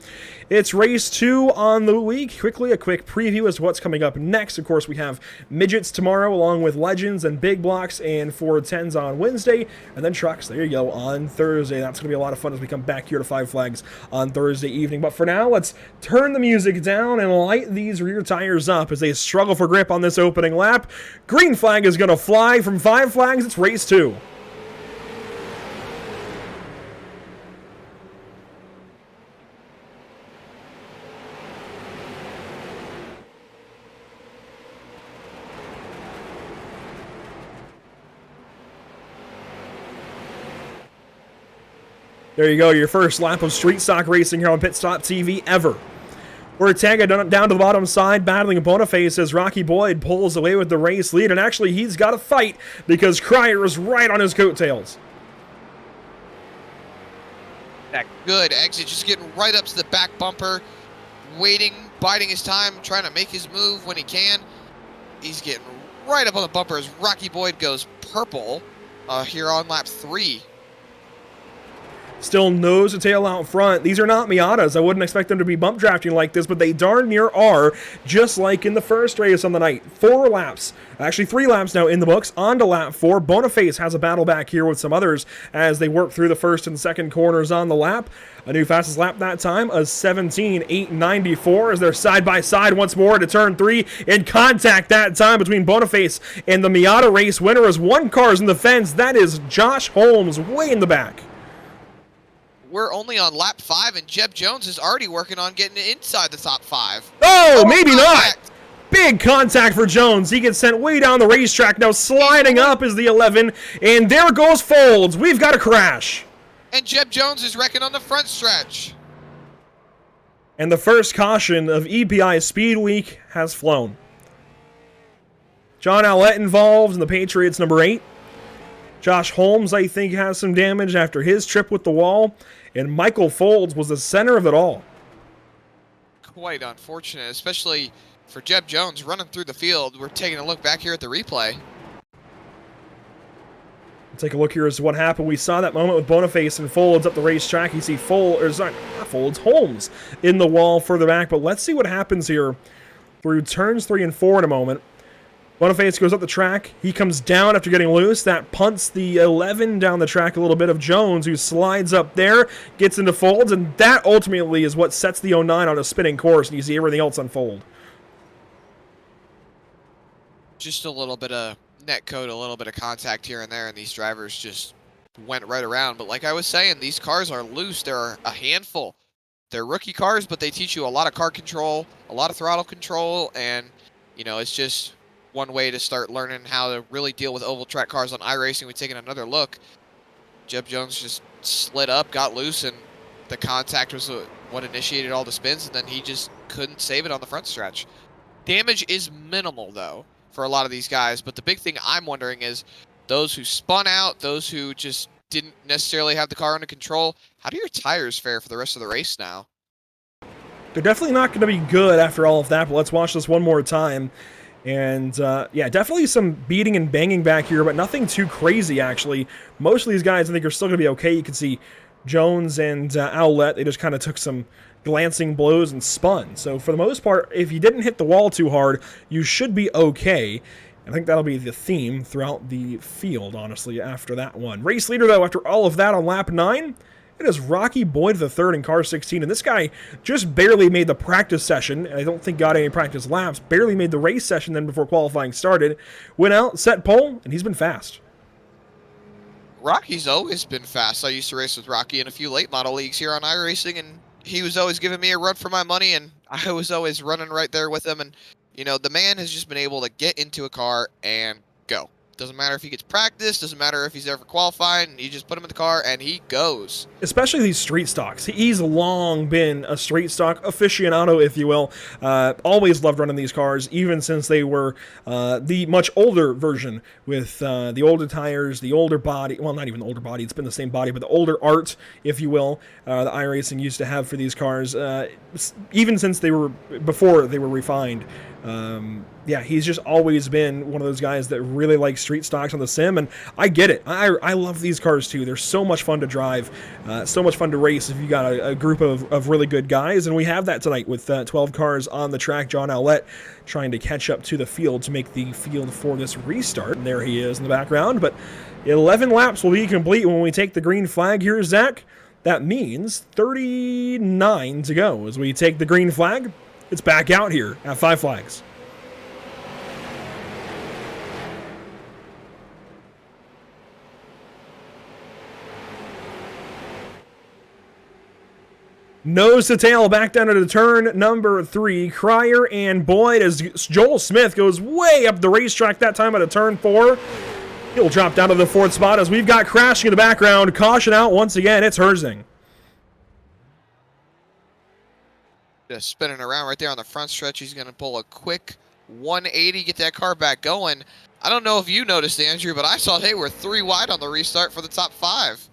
It's race 2 on the week. Quickly, a quick preview as to what's coming up next. Of course, we have midgets tomorrow, along with legends and big blocks and 410s on Wednesday, and then trucks, there you go, on Thursday. That's going to be a lot of fun as we come back here to Five Flags on Thursday evening. But for now, let's turn the music down and light these rear tires up as they struggle for grip on this opening lap. Green flag is going to fly from Five Flags. It's race 2. There you go, your first lap of street stock racing here on Pit Stop TV ever. Ortega down to the bottom side, battling Boniface as Rocky Boyd pulls away with the race lead, and actually he's got to fight because Cryer is right on his coattails. That good exit, just getting right up to the back bumper, waiting, biding his time, trying to make his move when he can. He's getting right up on the bumper as Rocky Boyd goes purple here on lap 3. Still nose to tail out front. These are not Miatas. I wouldn't expect them to be bump drafting like this, but they darn near are, just like in the first race on the night. 4 laps, actually 3 laps now in the books. On to lap 4. Boniface has a battle back here with some others as they work through the first and second corners on the lap. A new fastest lap that time, a 17:894, as they're side by side once more to turn 3. In contact that time between Boniface and the Miata race winner as one car's in the fence. That is Josh Holmes way in the back. We're only on lap 5, and Jeb Jones is already working on getting inside the top 5. Oh, maybe contact. not. Big contact for Jones. He gets sent way down the racetrack. Now sliding up is the 11, and there goes Folds. We've got a crash. And Jeb Jones is wrecking on the front stretch. And the first caution of EPI Speed Week has flown. John Allett involved in the Patriots number 8. Josh Holmes, I think, has some damage after his trip with the wall. And Michael Folds was the center of it all. Quite unfortunate, especially for Jeb Jones running through the field. We're taking a look back here at the replay. Take a look here as to what happened. We saw that moment with Boniface and Folds up the racetrack. You see Holmes in the wall further back. But let's see what happens here through turns 3 and 4 in a moment. Boniface goes up the track. He comes down after getting loose. That punts the 11 down the track a little bit of Jones, who slides up there, gets into Folds, and that ultimately is what sets the 09 on a spinning course, and you see everything else unfold. Just a little bit of net code, a little bit of contact here and there, and these drivers just went right around. But like I was saying, these cars are loose. There are a handful. They're rookie cars, but they teach you a lot of car control, a lot of throttle control, and, you know, it's just one way to start learning how to really deal with oval track cars on iRacing. We've taken another look. Jeb Jones just slid up, got loose, and the contact was what initiated all the spins, and then he just couldn't save it on the front stretch. Damage is minimal, though, for a lot of these guys, but the big thing I'm wondering is those who spun out, those who just didn't necessarily have the car under control, how do your tires fare for the rest of the race now? They're definitely not going to be good after all of that, but let's watch this one more time. And, yeah, definitely some beating and banging back here, but nothing too crazy, actually. Most of these guys, I think, are still going to be okay. You can see Jones and Owlett, they just kind of took some glancing blows and spun. So, for the most part, if you didn't hit the wall too hard, you should be okay. I think that'll be the theme throughout the field, honestly, after that one. Race leader, though, after all of that on lap 9... it is Rocky Boyd III in car 16, and this guy just barely made the practice session, and I don't think got any practice laps, barely made the race session then before qualifying started, went out, set pole, and he's been fast. Rocky's always been fast. I used to race with Rocky in a few late model leagues here on iRacing, and he was always giving me a run for my money, and I was always running right there with him, and, you know, the man has just been able to get into a car and go. Doesn't matter if he gets practice, doesn't matter if he's there for qualifying, you just put him in the car and he goes. Especially these street stocks. He's long been a street stock aficionado, if you will. Always loved running these cars, even since they were the much older version with the older tires, the older body. Well, not even the older body, it's been the same body, but the older art, if you will, that iRacing used to have for these cars, even since before they were refined. Yeah, he's just always been one of those guys that really likes street stocks on the sim, and I get it. I love these cars too. They're so much fun to drive, so much fun to race if you got a group of really good guys, and we have that tonight with 12 cars on the track. John Owlett trying to catch up to the field to make the field for this restart. And there he is in the background, but 11 laps will be complete when we take the green flag here, Zach. That means 39 to go as we take the green flag. It's back out here at 5 Flags. Nose to tail back down into turn number 3. Cryer and Boyd as Joel Smith goes way up the racetrack that time at a turn 4. He'll drop down to the 4th spot as we've got crashing in the background. Caution out once again. It's Herzing. Just spinning around right there on the front stretch. He's going to pull a quick 180, get that car back going. I don't know if you noticed, Andrew, but I saw they were 3 wide on the restart for the top 5.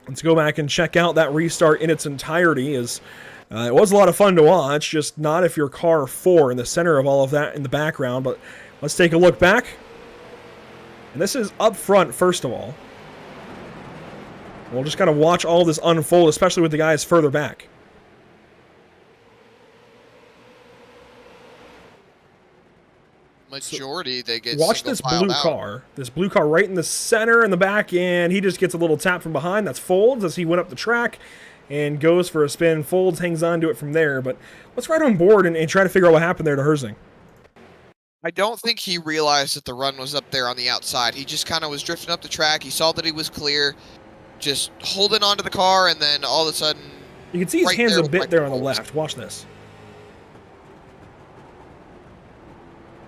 Let's go back and check out that restart in its entirety. It was a lot of fun to watch, just not if you're car 4 in the center of all of that in the background. But let's take a look back. And this is up front, first of all. We'll just kind of watch all this unfold, especially with the guys further back. Majority, they get watch this blue car. This blue car right in the center in the back, and he just gets a little tap from behind. That's Folds as he went up the track and goes for a spin. Folds hangs on to it from there, but let's ride on board and try to figure out what happened there to Herzing. I don't think he realized that the run was up there on the outside. He just kind of was drifting up the track. He saw that he was clear, just holding onto the car, and then all of a sudden... You can see his hands a bit there on the left. Watch this.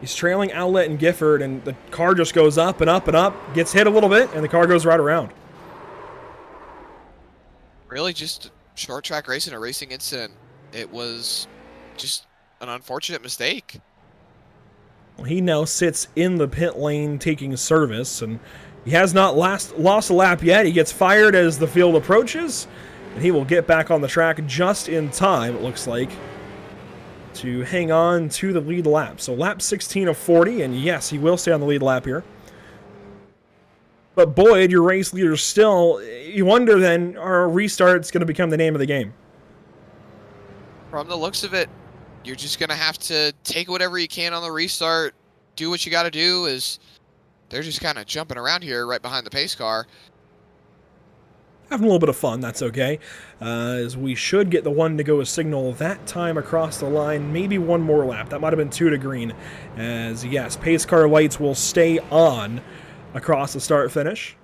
He's trailing Outlet and Gifford, and the car just goes up and up and up, gets hit a little bit, and the car goes right around. Really just short track racing, a racing incident. It was just an unfortunate mistake. Well, he now sits in the pit lane taking service, and he has not lost a lap yet. He gets fired as the field approaches, and he will get back on the track just in time, it looks like, to hang on to the lead lap. So lap 16 of 40, and yes, he will stay on the lead lap here. But Boyd, your race leader still, you wonder then, are restarts going to become the name of the game? From the looks of it, you're just going to have to take whatever you can on the restart, do what you got to do. Is they're just kind of jumping around here right behind the pace car. Having a little bit of fun, that's okay. As we should get the 1 to go signal that time across the line. Maybe one more lap. That might have been 2 to green. As, yes, pace car lights will stay on across the start finish.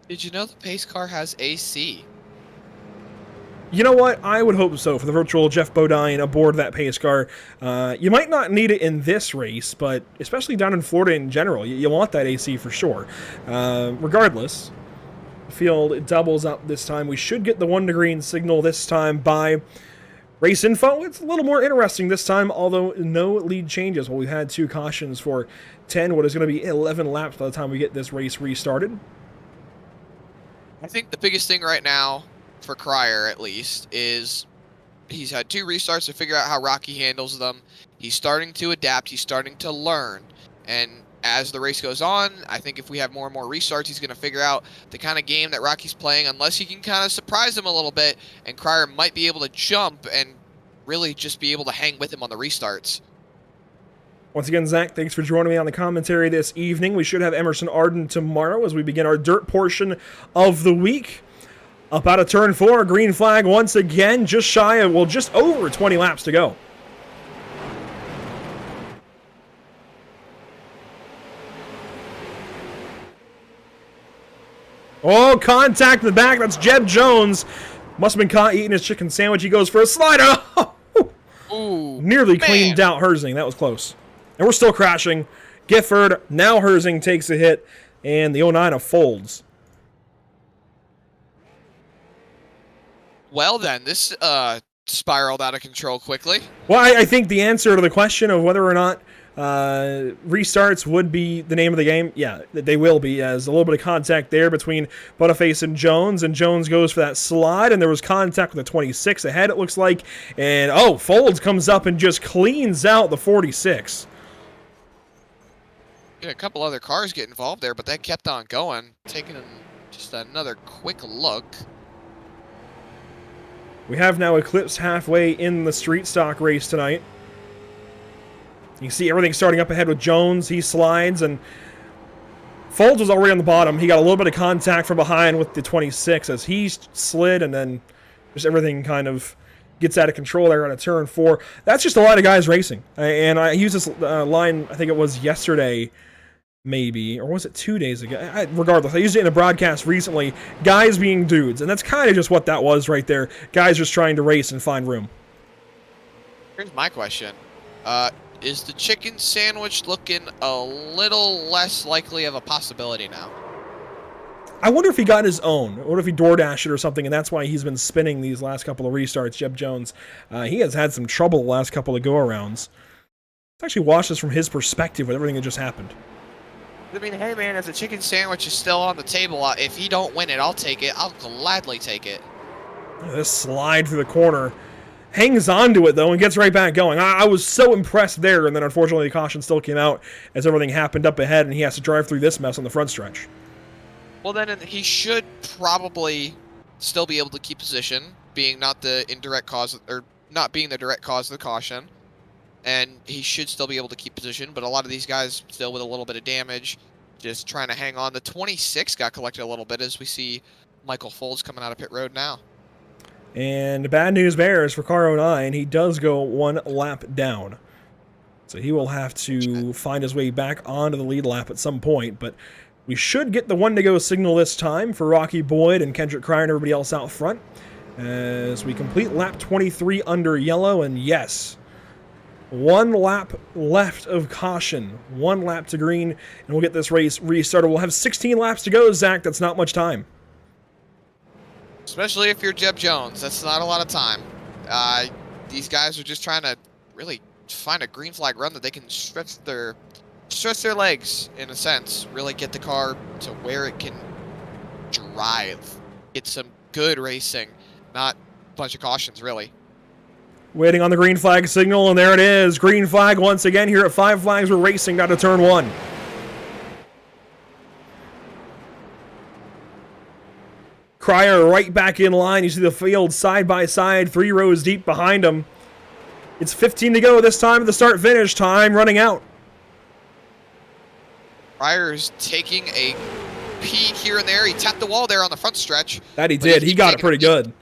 Did you know the pace car has AC? You know what? I would hope so for the virtual Jeff Bodine aboard that pace car. You might not need it in this race, but especially down in Florida in general, you want that AC for sure. Regardless, the field doubles up this time. We should get the 1 to green signal this time by Race Info. It's a little more interesting this time, although no lead changes. Well, we've had 2 cautions for 10, what is going to be 11 laps by the time we get this race restarted. I think the biggest thing right now, for Cryer at least, is he's had 2 restarts to figure out how Rocky handles them. He's starting to adapt. He's starting to learn. And as the race goes on, I think if we have more and more restarts, he's going to figure out the kind of game that Rocky's playing, unless he can kind of surprise him a little bit, and Cryer might be able to jump and really just be able to hang with him on the restarts. Once again, Zach, thanks for joining me on the commentary this evening. We should have Emerson Arden tomorrow as we begin our dirt portion of the week. Up out of turn 4, green flag once again, just shy of, well, just over 20 laps to go. Oh, contact in the back. That's Jeb Jones. Must have been caught eating his chicken sandwich. He goes for a slider. Ooh, nearly man. Cleaned out Herzing. That was close. And we're still crashing. Gifford, now Herzing takes a hit, and the 09 folds. Well then, this spiraled out of control quickly. Well, I think the answer to the question of whether or not restarts would be the name of the game, yeah, they will be, as a little bit of contact there between Boniface and Jones goes for that slide, and there was contact with the 26 ahead, it looks like, and oh, Folds comes up and just cleans out the 46. Yeah, a couple other cars get involved there, but that kept on going. Taking just another quick look. We have now eclipsed halfway in the street stock race tonight. You can see everything starting up ahead with Jones. He slides, and Folds was already on the bottom. He got a little bit of contact from behind with the 26 as he slid, and then just everything kind of gets out of control there on a turn 4. That's just a lot of guys racing. And I used this line, I think it was yesterday, maybe, or was it 2 days ago? Regardless, I used it in a broadcast recently. Guys being dudes, and that's kind of just what that was right there. Guys just trying to race and find room. Here's my question. is the chicken sandwich looking a little less likely of a possibility now? I wonder if he got his own. What if he DoorDashed it or something, and that's why he's been spinning these last couple of restarts, Jeb Jones. He has had some trouble the last couple of go-arounds. Let's actually watch this from his perspective with everything that just happened. I mean, hey man, if the chicken sandwich is still on the table, if you don't win it, I'll take it. I'll gladly take it. This slide through the corner. Hangs on to it, though, and gets right back going. I was so impressed there, and then unfortunately the caution still came out as everything happened up ahead, and he has to drive through this mess on the front stretch. Well, then he should probably still be able to keep position, being not the indirect cause, or not being the direct cause of the caution. And he should still be able to keep position, but a lot of these guys still with a little bit of damage, just trying to hang on. The 26 got collected a little bit as we see Michael Folds coming out of pit road now. And bad news bears for car 09. He does go one lap down. So he will have to find his way back onto the lead lap at some point, but we should get the one to go signal this time for Rocky Boyd and Kendrick Cryer and everybody else out front as we complete lap 23 under yellow. And yes, one lap left of caution, one lap to green, and we'll get this race restarted. We'll have 16 laps to go, Zach. That's not much time. Especially if you're Jeb Jones. That's not a lot of time. These guys are just trying to really find a green flag run that they can stretch their legs, in a sense. Really get the car to where it can drive. Get some good racing, not a bunch of cautions, really. Waiting on the green flag signal, and there it is. Green flag once again here at Five Flags. We're racing down to turn one. Cryer right back in line. You see the field side by side, 3 rows deep behind him. It's 15 to go this time at the start-finish. Time running out. Cryer's taking a peek here and there. He tapped the wall there on the front stretch. That he did. He got it pretty good.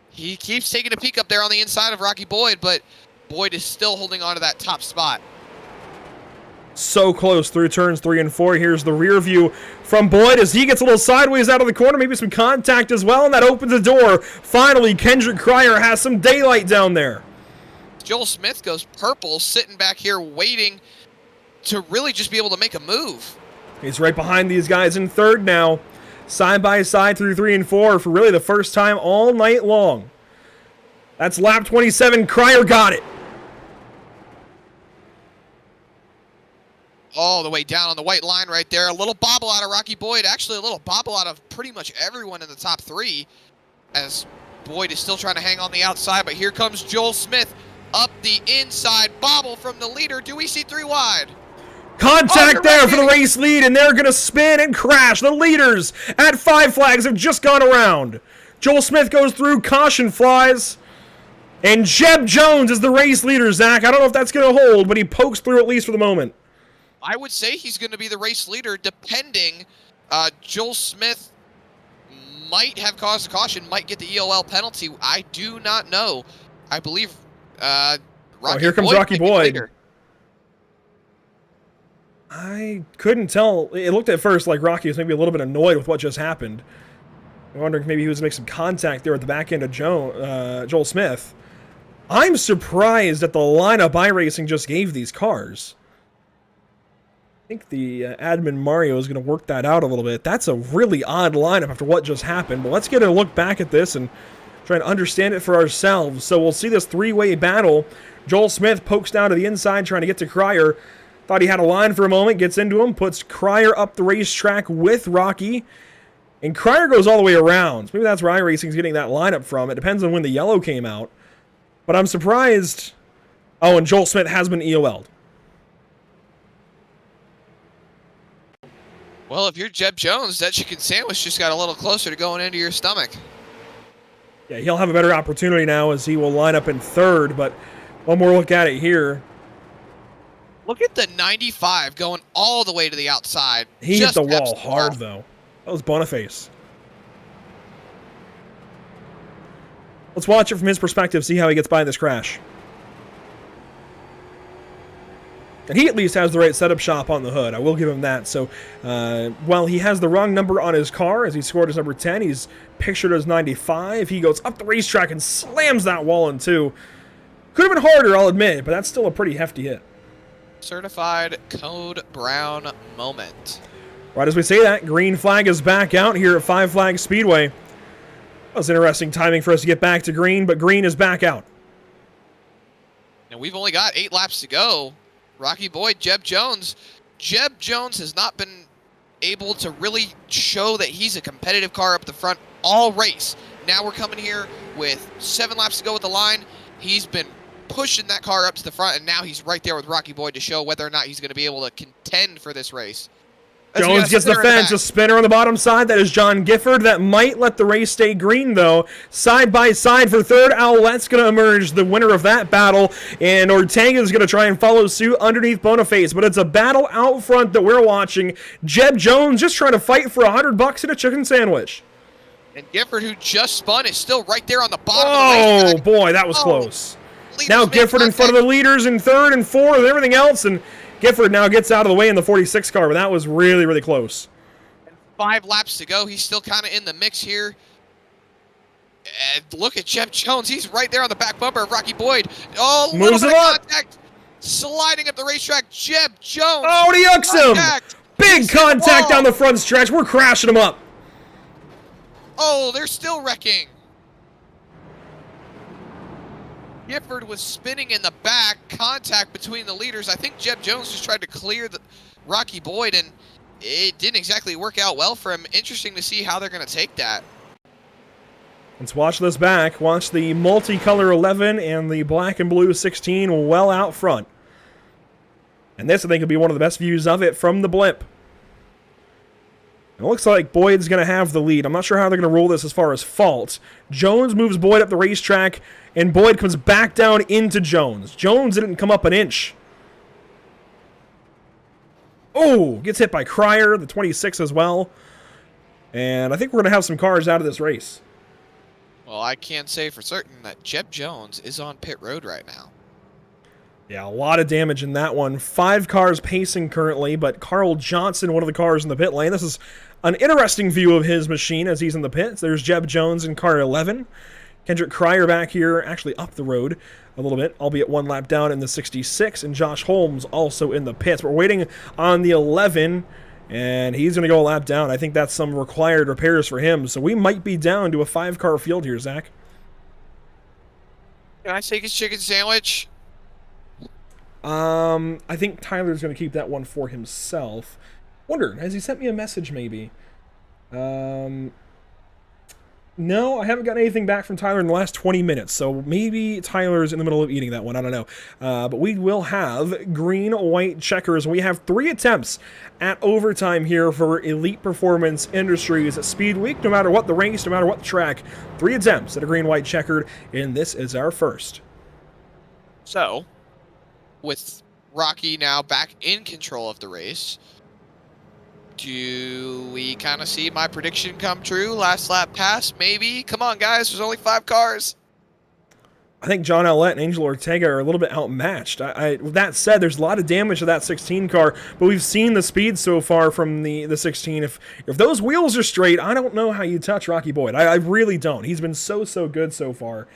He keeps taking a peek up there on the inside of Rocky Boyd, but Boyd is still holding on to that top spot. So close through turns 3 and 4. Here's the rear view from Boyd as he gets a little sideways out of the corner. Maybe some contact as well, and that opens the door. Finally, Kendrick Cryer has some daylight down there. Joel Smith goes purple, sitting back here waiting to really just be able to make a move. He's right behind these guys in third now. Side by side through 3 and 4 for really the first time all night long. That's lap 27. Cryer got it. All the way down on the white line right there. A little bobble out of Rocky Boyd. Actually, a little bobble out of pretty much everyone in the top 3 as Boyd is still trying to hang on the outside. But here comes Joel Smith up the inside. Bobble from the leader. Do we see 3 wide? Contact there for the race lead, and they're going to spin and crash. The leaders at Five Flags have just gone around. Joel Smith goes through, caution flies, and Jeb Jones is the race leader, Zach. I don't know if that's going to hold, but he pokes through at least for the moment. I would say he's going to be the race leader, depending. Joel Smith might have caused a caution, might get the EOL penalty. I do not know. I believe here comes Rocky Boyd. I couldn't tell. It looked at first like Rocky was maybe a little bit annoyed with what just happened. I'm wondering if maybe he was making some contact there at the back end of Joel Smith. I'm surprised at the lineup iRacing just gave these cars. I think the admin Mario is going to work that out a little bit. That's a really odd lineup after what just happened. But let's get a look back at this and try to understand it for ourselves. So we'll see this 3-way battle. Joel Smith pokes down to the inside trying to get to Cryer. Thought he had a line for a moment, gets into him, puts Cryer up the racetrack with Rocky, and Cryer goes all the way around. So maybe that's where iRacing's getting that lineup from. It depends on when the yellow came out. But I'm surprised. Oh, and Joel Smith has been EOL'd. Well, if you're Jeb Jones, that chicken sandwich just got a little closer to going into your stomach. Yeah, he'll have a better opportunity now as he will line up in third, but one more look at it here. Look at the 95 going all the way to the outside. He hit the wall hard, though. That was Boniface. Let's watch it from his perspective, see how he gets by this crash. And he at least has the right setup shop on the hood. I will give him that. So while he has the wrong number on his car, as he scored as number 10, he's pictured as 95. He goes up the racetrack and slams that wall in two. Could have been harder, I'll admit, but that's still a pretty hefty hit. Certified Code Brown moment. Right as we say that, green flag is back out here at Five Flags Speedway. That was interesting timing for us to get back to green, but green is back out. And we've only got 8 laps to go. Rocky Boyd, Jeb Jones. Jeb Jones has not been able to really show that he's a competitive car up the front all race. Now we're coming here with 7 laps to go with the line. He's been pushing that car up to the front, and now he's right there with Rocky Boyd to show whether or not he's going to be able to contend for this race. Jones gets the fence, a spinner on the bottom side. That is John Gifford. That might let the race stay green, though. Side by side for third. Owlette's going to emerge the winner of that battle, and Ortega is going to try and follow suit underneath Boniface. But it's a battle out front that we're watching. Jeb Jones just trying to fight for $100 and a chicken sandwich. And Gifford, who just spun, is still right there on the bottom of the race. Oh, boy, that was close. Leaders Now make Gifford in front of the leaders in third and fourth and everything else, and Gifford now gets out of the way in the 46 car, but that was really, really close. 5 laps to go. He's still kind of in the mix here. And look at Jeb Jones. He's right there on the back bumper of Rocky Boyd. Oh, moves little it bit up. of contact. Sliding up the racetrack. Jeb Jones. Oh, he hooks him. Contact. Big contact down the front stretch. We're crashing him up. Oh, they're still wrecking. Gifford was spinning in the back. Contact between the leaders. I think Jeb Jones just tried to clear the Rocky Boyd, and it didn't exactly work out well for him. Interesting to see how they're going to take that. Let's watch this back. Watch the multicolor 11 and the black and blue 16 well out front. And this, I think, will be one of the best views of it from the blimp. It looks like Boyd's going to have the lead. I'm not sure how they're going to rule this as far as fault. Jones moves Boyd up the racetrack, and Boyd comes back down into Jones. Jones didn't come up an inch. Oh, gets hit by Cryer, the 26 as well. And I think we're going to have some cars out of this race. Well, I can say for certain that Jeb Jones is on pit road right now. Yeah, a lot of damage in that one. 5 cars pacing currently, but Carl Johnson, one of the cars in the pit lane. This is an interesting view of his machine as he's in the pits. There's Jeb Jones in car 11. Kendrick Cryer back here, actually up the road a little bit, albeit 1 lap down in the 66, and Josh Holmes also in the pits. We're waiting on the 11, and he's going to go a lap down. I think that's some required repairs for him, so we might be down to a 5-car field here, Zach. Can I take his chicken sandwich? I think Tyler's going to keep that one for himself. Wonder, has he sent me a message maybe? No, I haven't got anything back from Tyler in the last 20 minutes, so maybe Tyler's in the middle of eating that one. I don't know. But we will have green-white checkers. We have 3 attempts at overtime here for Elite Performance Industries Speedweek. No matter what the race, no matter what the track, 3 attempts at a green-white checkered, and this is our first. So, with Rocky now back in control of the race, do we kind of see my prediction come true? Last lap pass, maybe? Come on, guys. There's only 5 cars. I think John Owlette and Angel Ortega are a little bit outmatched. With that said, there's a lot of damage to that 16 car, but we've seen the speed so far from the 16. If those wheels are straight, I don't know how you touch Rocky Boyd. I really don't. He's been so good so far.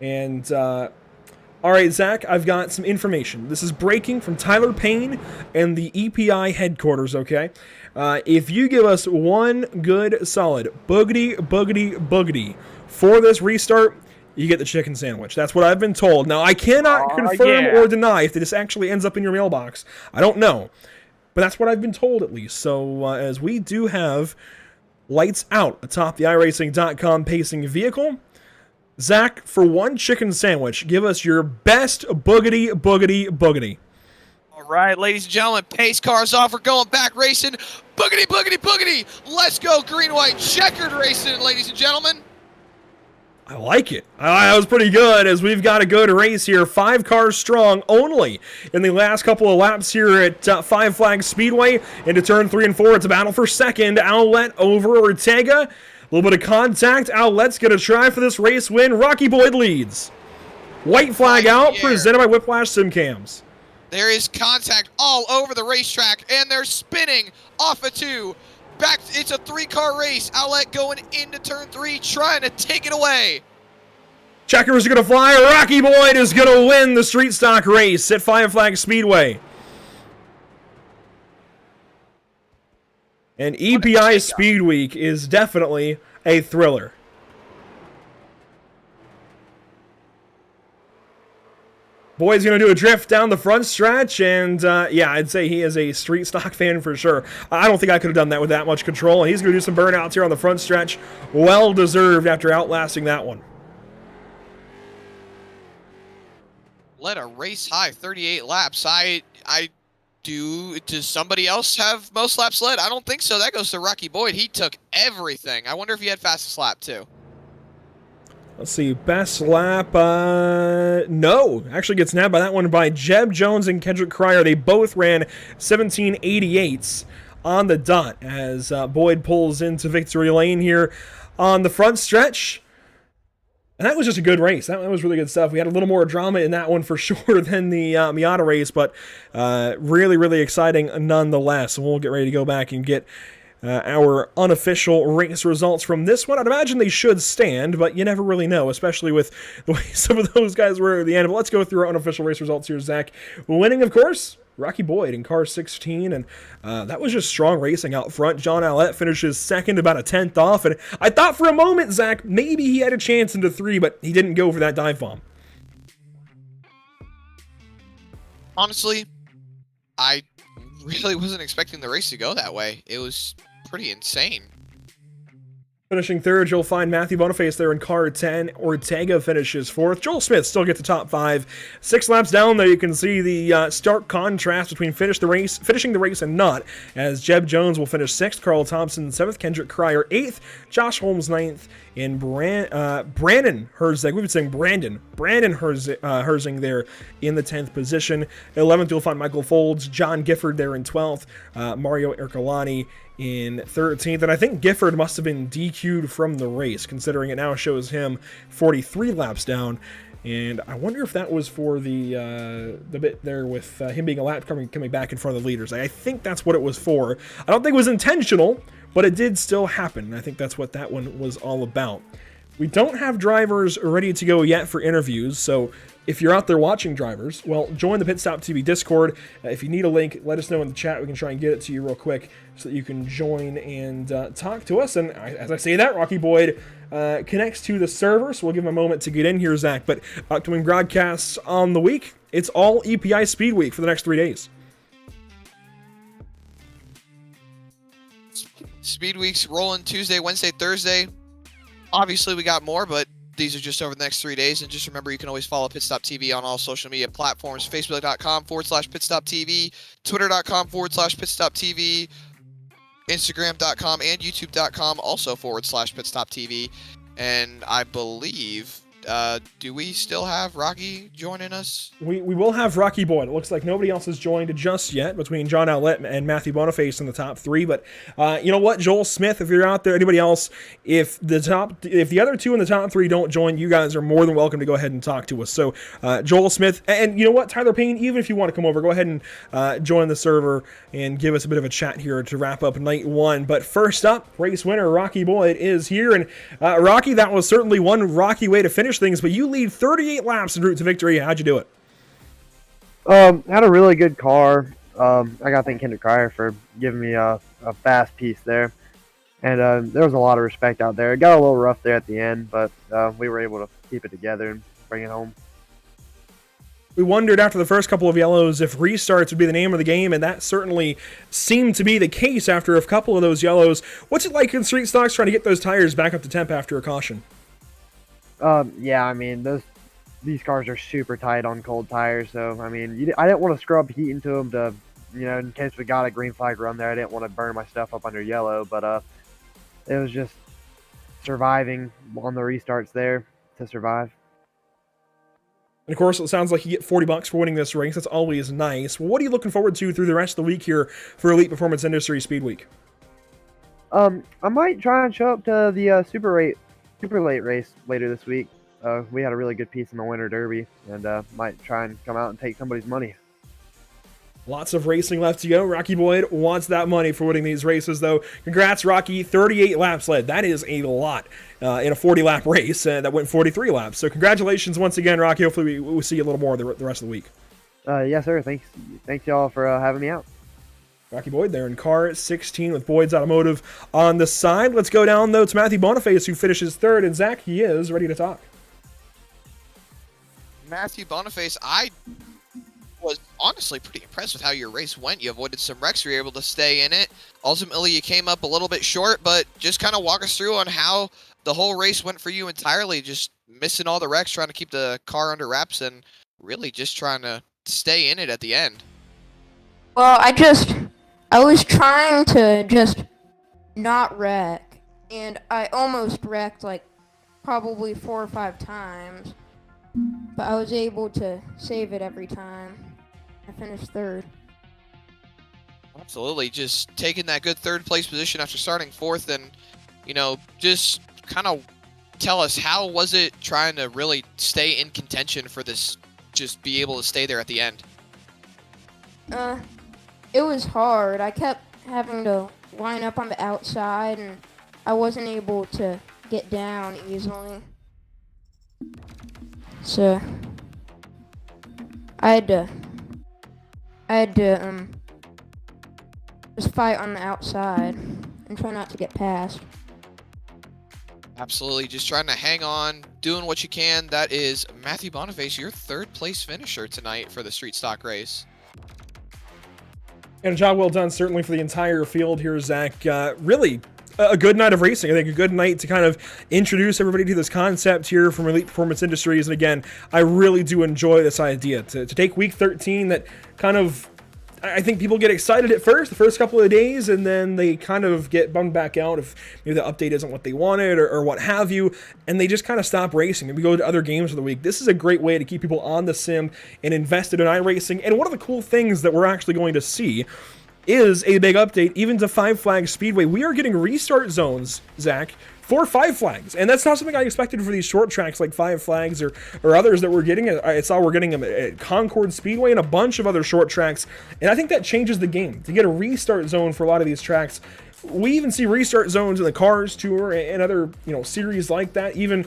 And, all right, Zach, I've got some information. This is breaking from Tyler Payne and the EPI headquarters, okay? If you give us one good solid boogity for this restart, you get the chicken sandwich. That's what I've been told. Now, I cannot confirm or deny if this actually ends up in your mailbox. I don't know. But that's what I've been told, at least. So, as we do have lights out atop the iRacing.com pacing vehicle, Zach, for one chicken sandwich, give us your best boogity. All right, ladies and gentlemen, pace cars off. We're going back racing. Boogity. Let's go green-white checkered racing, ladies and gentlemen. I like it. That was pretty good, as we've got a good race here. 5 cars strong only in the last couple of laps here at Five Flags Speedway. Into turn 3 and 4, it's a battle for second. Owlette over Ortega. A little bit of contact. Owlette's going to try for this race win. Rocky Boyd leads. White flag out, presented by Whiplash SimCams. There is contact all over the racetrack, and they're spinning off of 2. Back, it's a 3-car race. Owlette going into turn 3, trying to take it away. Checkers are going to fly. Rocky Boyd is going to win the street stock race at Five Flags Speedway. And EPI Speedweek is definitely a thriller. Boyd's going to do a drift down the front stretch, and yeah, I'd say he is a street stock fan for sure. I don't think I could have done that with that much control, and he's going to do some burnouts here on the front stretch. Well-deserved after outlasting that one. Led a race high 38 laps. Does somebody else have most laps led? I don't think so. That goes to Rocky Boyd. He took everything. I wonder if he had fastest lap too. Let's see, best lap, no. Actually gets nabbed by that one by Jeb Jones and Kendrick Cryer. They both ran 1788s on the dot as Boyd pulls into victory lane here on the front stretch. And that was just a good race. That was really good stuff. We had a little more drama in that one for sure than the Miata race, but really, really exciting nonetheless. And we'll get ready to go back and get our unofficial race results from this one. I'd imagine they should stand, but you never really know, especially with the way some of those guys were at the end. But let's go through our unofficial race results here, Zach. Winning, of course, Rocky Boyd in car 16, and that was just strong racing out front. John Allett finishes second, about a 10th off, and I thought for a moment, Zach, maybe he had a chance into 3, but he didn't go for that dive bomb. Honestly, I really wasn't expecting the race to go that way. It was pretty insane. Finishing third, you'll find Matthew Boniface there in car 10. Ortega finishes fourth. Joel Smith still gets the top 5. 6 laps down there, you can see the stark contrast between finishing the race and not, as Jeb Jones will finish 6th, Carl Thompson 7th, Kendrick Cryer 8th, Josh Holmes 9th, and Brandon Herzig, we've been saying Brandon Herzig there in the 10th position. 11th, you'll find Michael Folds, John Gifford there in 12th, Mario Ercolani in 13th, and I think Gifford must have been DQ'd from the race, considering it now shows him 43 laps down, and I wonder if that was for the bit there with him being a lap coming back in front of the leaders. I think that's what it was for. I don't think it was intentional, but it did still happen, and I think that's what that one was all about. We don't have drivers ready to go yet for interviews, so if you're out there watching drivers, well, join the Pit Stop TV Discord. If you need a link, let us know in the chat. We can try and get it to you real quick so that you can join and talk to us. And as I say that, Rocky Boyd connects to the server, so we'll give him a moment to get in here, Zach. But upcoming broadcasts on the week, it's all EPI Speed Week for the next 3 days. Speed Week's rolling Tuesday, Wednesday, Thursday. Obviously, we got more, but these are just over the next 3 days. And just remember, you can always follow Pit Stop TV on all social media platforms. Facebook.com/PitStopTV, Twitter.com/PitStopTV, Instagram.com and YouTube.com also /PitStopTV. And I believe, do we still have Rocky joining us? We will have Rocky Boyd. It looks like nobody else has joined just yet between John Allett and Matthew Boniface in the top 3. But you know what, Joel Smith, if you're out there, anybody else, if the other 2 in the top 3 don't join, you guys are more than welcome to go ahead and talk to us. So Joel Smith, and you know what, Tyler Payne, even if you want to come over, go ahead and join the server and give us a bit of a chat here to wrap up night 1. But first up, race winner Rocky Boyd is here. And Rocky, that was certainly one Rocky way to finish things, but you lead 38 laps en route to victory. How'd you do it? Had a really good car. I got to thank Kendrick Cryer for giving me a fast piece there. And there was a lot of respect out there. It got a little rough there at the end, but we were able to keep it together and bring it home. We wondered after the first couple of yellows if restarts would be the name of the game, and that certainly seemed to be the case after a couple of those yellows. What's it like in street stocks trying to get those tires back up to temp after a caution? Yeah, I mean, these cars are super tight on cold tires, so, I mean, I didn't want to scrub heat into them to, you know, in case we got a green flag run there. I didn't want to burn my stuff up under yellow, but it was just surviving on the restarts there to survive. And of course, it sounds like you get $40 for winning this race. That's always nice. Well, what are you looking forward to through the rest of the week here for Elite Performance Industry Speed Week? I might try and show up to the super late race later this week. We had a really good piece in the Winter Derby, and might try and come out and take somebody's money. Lots of racing left to go. Rocky Boyd wants that money for winning these races, though. Congrats, Rocky. 38 laps led. That is a lot in a 40-lap race that went 43 laps. So congratulations once again, Rocky. Hopefully we'll see you a little more the rest of the week. Yes, sir. Thanks y'all for having me out. Rocky Boyd there in car 16 with Boyd's Automotive on the side. Let's go down, though, to Matthew Boniface, who finishes third. And Zach, he is ready to talk. Matthew Boniface, I was honestly pretty impressed with how your race went. You avoided some wrecks, you were able to stay in it. Ultimately, you came up a little bit short, but just kind of walk us through on how the whole race went for you entirely, just missing all the wrecks, trying to keep the car under wraps, and really just trying to stay in it at the end. Well, I was trying to just not wreck, and I almost wrecked like probably 4 or 5 times, but I was able to save it every time. I finished third. Absolutely, just taking that good third place position after starting fourth, and just kind of tell us, how was it trying to really stay in contention for this, just be able to stay there at the end? It was hard. I kept having to line up on the outside, and I wasn't able to get down easily. So I had to just fight on the outside and try not to get past. Absolutely, just trying to hang on, doing what you can. That is Matthew Boniface, your third place finisher tonight for the street stock race. And a job well done, certainly, for the entire field here, Zach. Really a good night of racing. I think a good night to kind of introduce everybody to this concept here from Elite Performance Industries. And again, I really do enjoy this idea to take week 13 that kind of, I think people get excited at first, the first couple of days, and then they kind of get bummed back out if maybe the update isn't what they wanted or what have you, and they just kind of stop racing. Maybe go to other games of the week. This is a great way to keep people on the sim and invested in iRacing. And one of the cool things that we're actually going to see is a big update even to Five Flags Speedway. We are getting restart zones, Zach, for Five Flags, and that's not something I expected for these short tracks like Five Flags or others that we're getting. I saw we're getting them at Concord Speedway and a bunch of other short tracks, and I think that changes the game to get a restart zone for a lot of these tracks. We even see restart zones in the Cars Tour and other series like that, even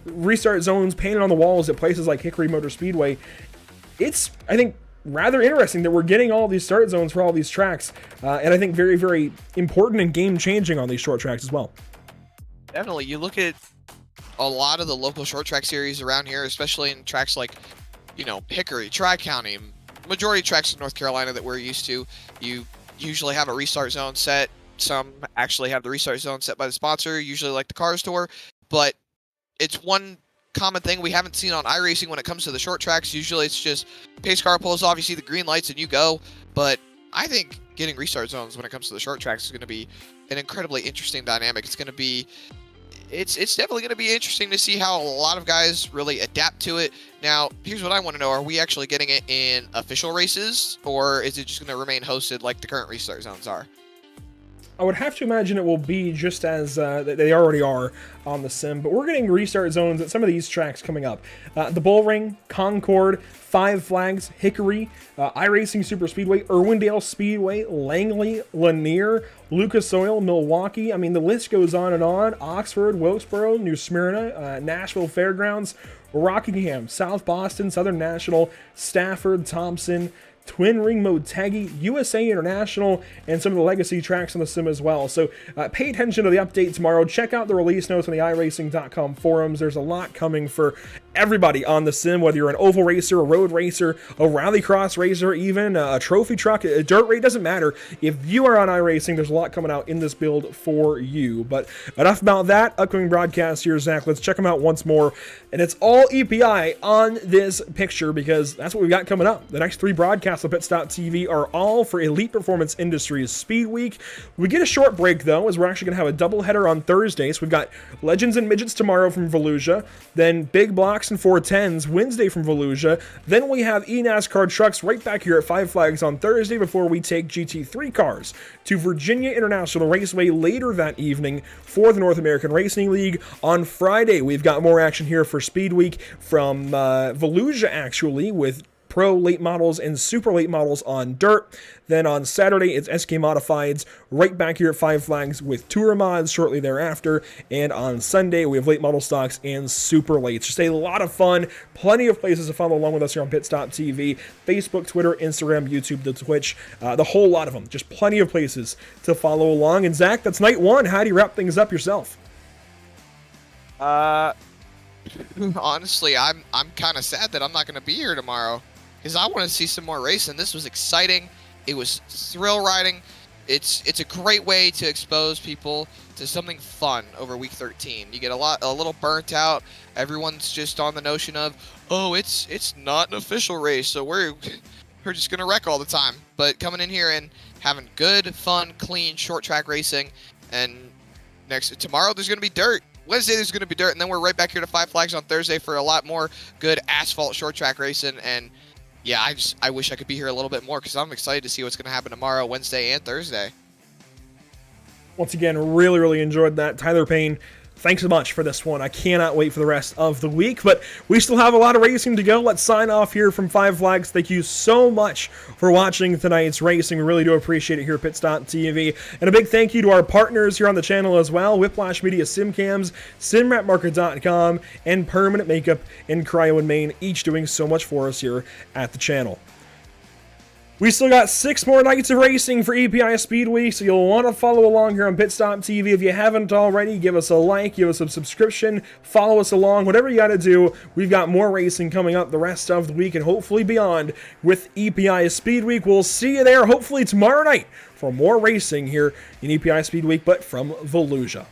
restart zones painted on the walls at places like Hickory Motor Speedway. It's, I think, rather interesting that we're getting all these start zones for all these tracks, and I think very, very important and game-changing on these short tracks as well. Definitely, you look at a lot of the local short track series around here, especially in tracks like, Hickory, Tri-County, majority of tracks in North Carolina that we're used to, you usually have a restart zone set. Some actually have the restart zone set by the sponsor, usually like the Cars Tour, but it's one common thing we haven't seen on iRacing when it comes to the short tracks. Usually it's just pace car pulls off, you see the green lights and you go, but I think getting restart zones when it comes to the short tracks is going to be an incredibly interesting dynamic. It's going to be it's definitely going to be interesting to see how a lot of guys really adapt to it. Now, here's what I want to know. Are we actually getting it in official races, or is it just going to remain hosted like the current restart zones are? I would have to imagine it will be just as they already are on the sim, but we're getting restart zones at some of these tracks coming up. The Bullring, Concord, Five Flags, Hickory, iRacing Super Speedway, Irwindale Speedway, Langley, Lanier, Lucas Oil, Milwaukee. I mean, the list goes on and on. Oxford, Wilkesboro, New Smyrna, Nashville Fairgrounds, Rockingham, South Boston, Southern National, Stafford, Thompson, Twin Ring Motegi, USA International, and some of the legacy tracks on the sim as well. So pay attention to the update tomorrow. Check out the release notes on the iRacing.com forums. There's a lot coming for everybody on the sim, whether you're an oval racer, a road racer, a rallycross racer, even a trophy truck, a dirt race, doesn't matter. If you are on iRacing, there's a lot coming out in this build for you. But enough about that. Upcoming broadcast here, Zach. Let's check them out once more. And it's all EPI on this picture because that's what we've got coming up. The next 3 broadcasts on Pit.TV are all for Elite Performance Industries Speedweek. We get a short break, though, as we're actually going to have a doubleheader on Thursday. So we've got Legends and Midgets tomorrow from Volusia, then Big Blocks and 410s Wednesday from Volusia. Then we have eNASCAR trucks right back here at Five Flags on Thursday before we take GT3 cars to Virginia International Raceway later that evening for the North American Racing League. On Friday, we've got more action here for Speed Week from Volusia, actually, with Pro late models and super late models on dirt. Then on Saturday, it's SK Modifieds right back here at Five Flags with Tour mods shortly thereafter. And on Sunday, we have late model stocks and super lates. Just a lot of fun. Plenty of places to follow along with us here on Pit Stop TV. Facebook, Twitter, Instagram, YouTube, the Twitch, the whole lot of them. Just plenty of places to follow along. And Zach, that's night one. How do you wrap things up yourself? Honestly, I'm kind of sad that I'm not going to be here tomorrow because I want to see some more racing. This was exciting. It was thrill riding. It's a great way to expose people to something fun over week 13. You get a little burnt out. Everyone's just on the notion of, oh, it's not an official race, so we're just gonna wreck all the time. But coming in here and having good, fun, clean, short track racing, and tomorrow there's gonna be dirt. Wednesday there's gonna be dirt, and then we're right back here to Five Flags on Thursday for a lot more good asphalt short track racing. And yeah, I wish I could be here a little bit more because I'm excited to see what's going to happen tomorrow, Wednesday, and Thursday. Once again, really, really enjoyed that. Tyler Payne, thanks so much for this one. I cannot wait for the rest of the week, but we still have a lot of racing to go. Let's sign off here from Five Flags. Thank you so much for watching tonight's racing. We really do appreciate it here at Pit Stop TV. And a big thank you to our partners here on the channel as well, Whiplash Media Simcams, SimRapMarket.com, and Permanent Makeup in Cryo and Maine, each doing so much for us here at the channel. We still got 6 more nights of racing for EPI Speedweek, so you'll want to follow along here on Pit Stop TV. If you haven't already, give us a like, give us a subscription, follow us along, whatever you got to do. We've got more racing coming up the rest of the week and hopefully beyond with EPI Speedweek. We'll see you there hopefully tomorrow night for more racing here in EPI Speedweek, but from Volusia.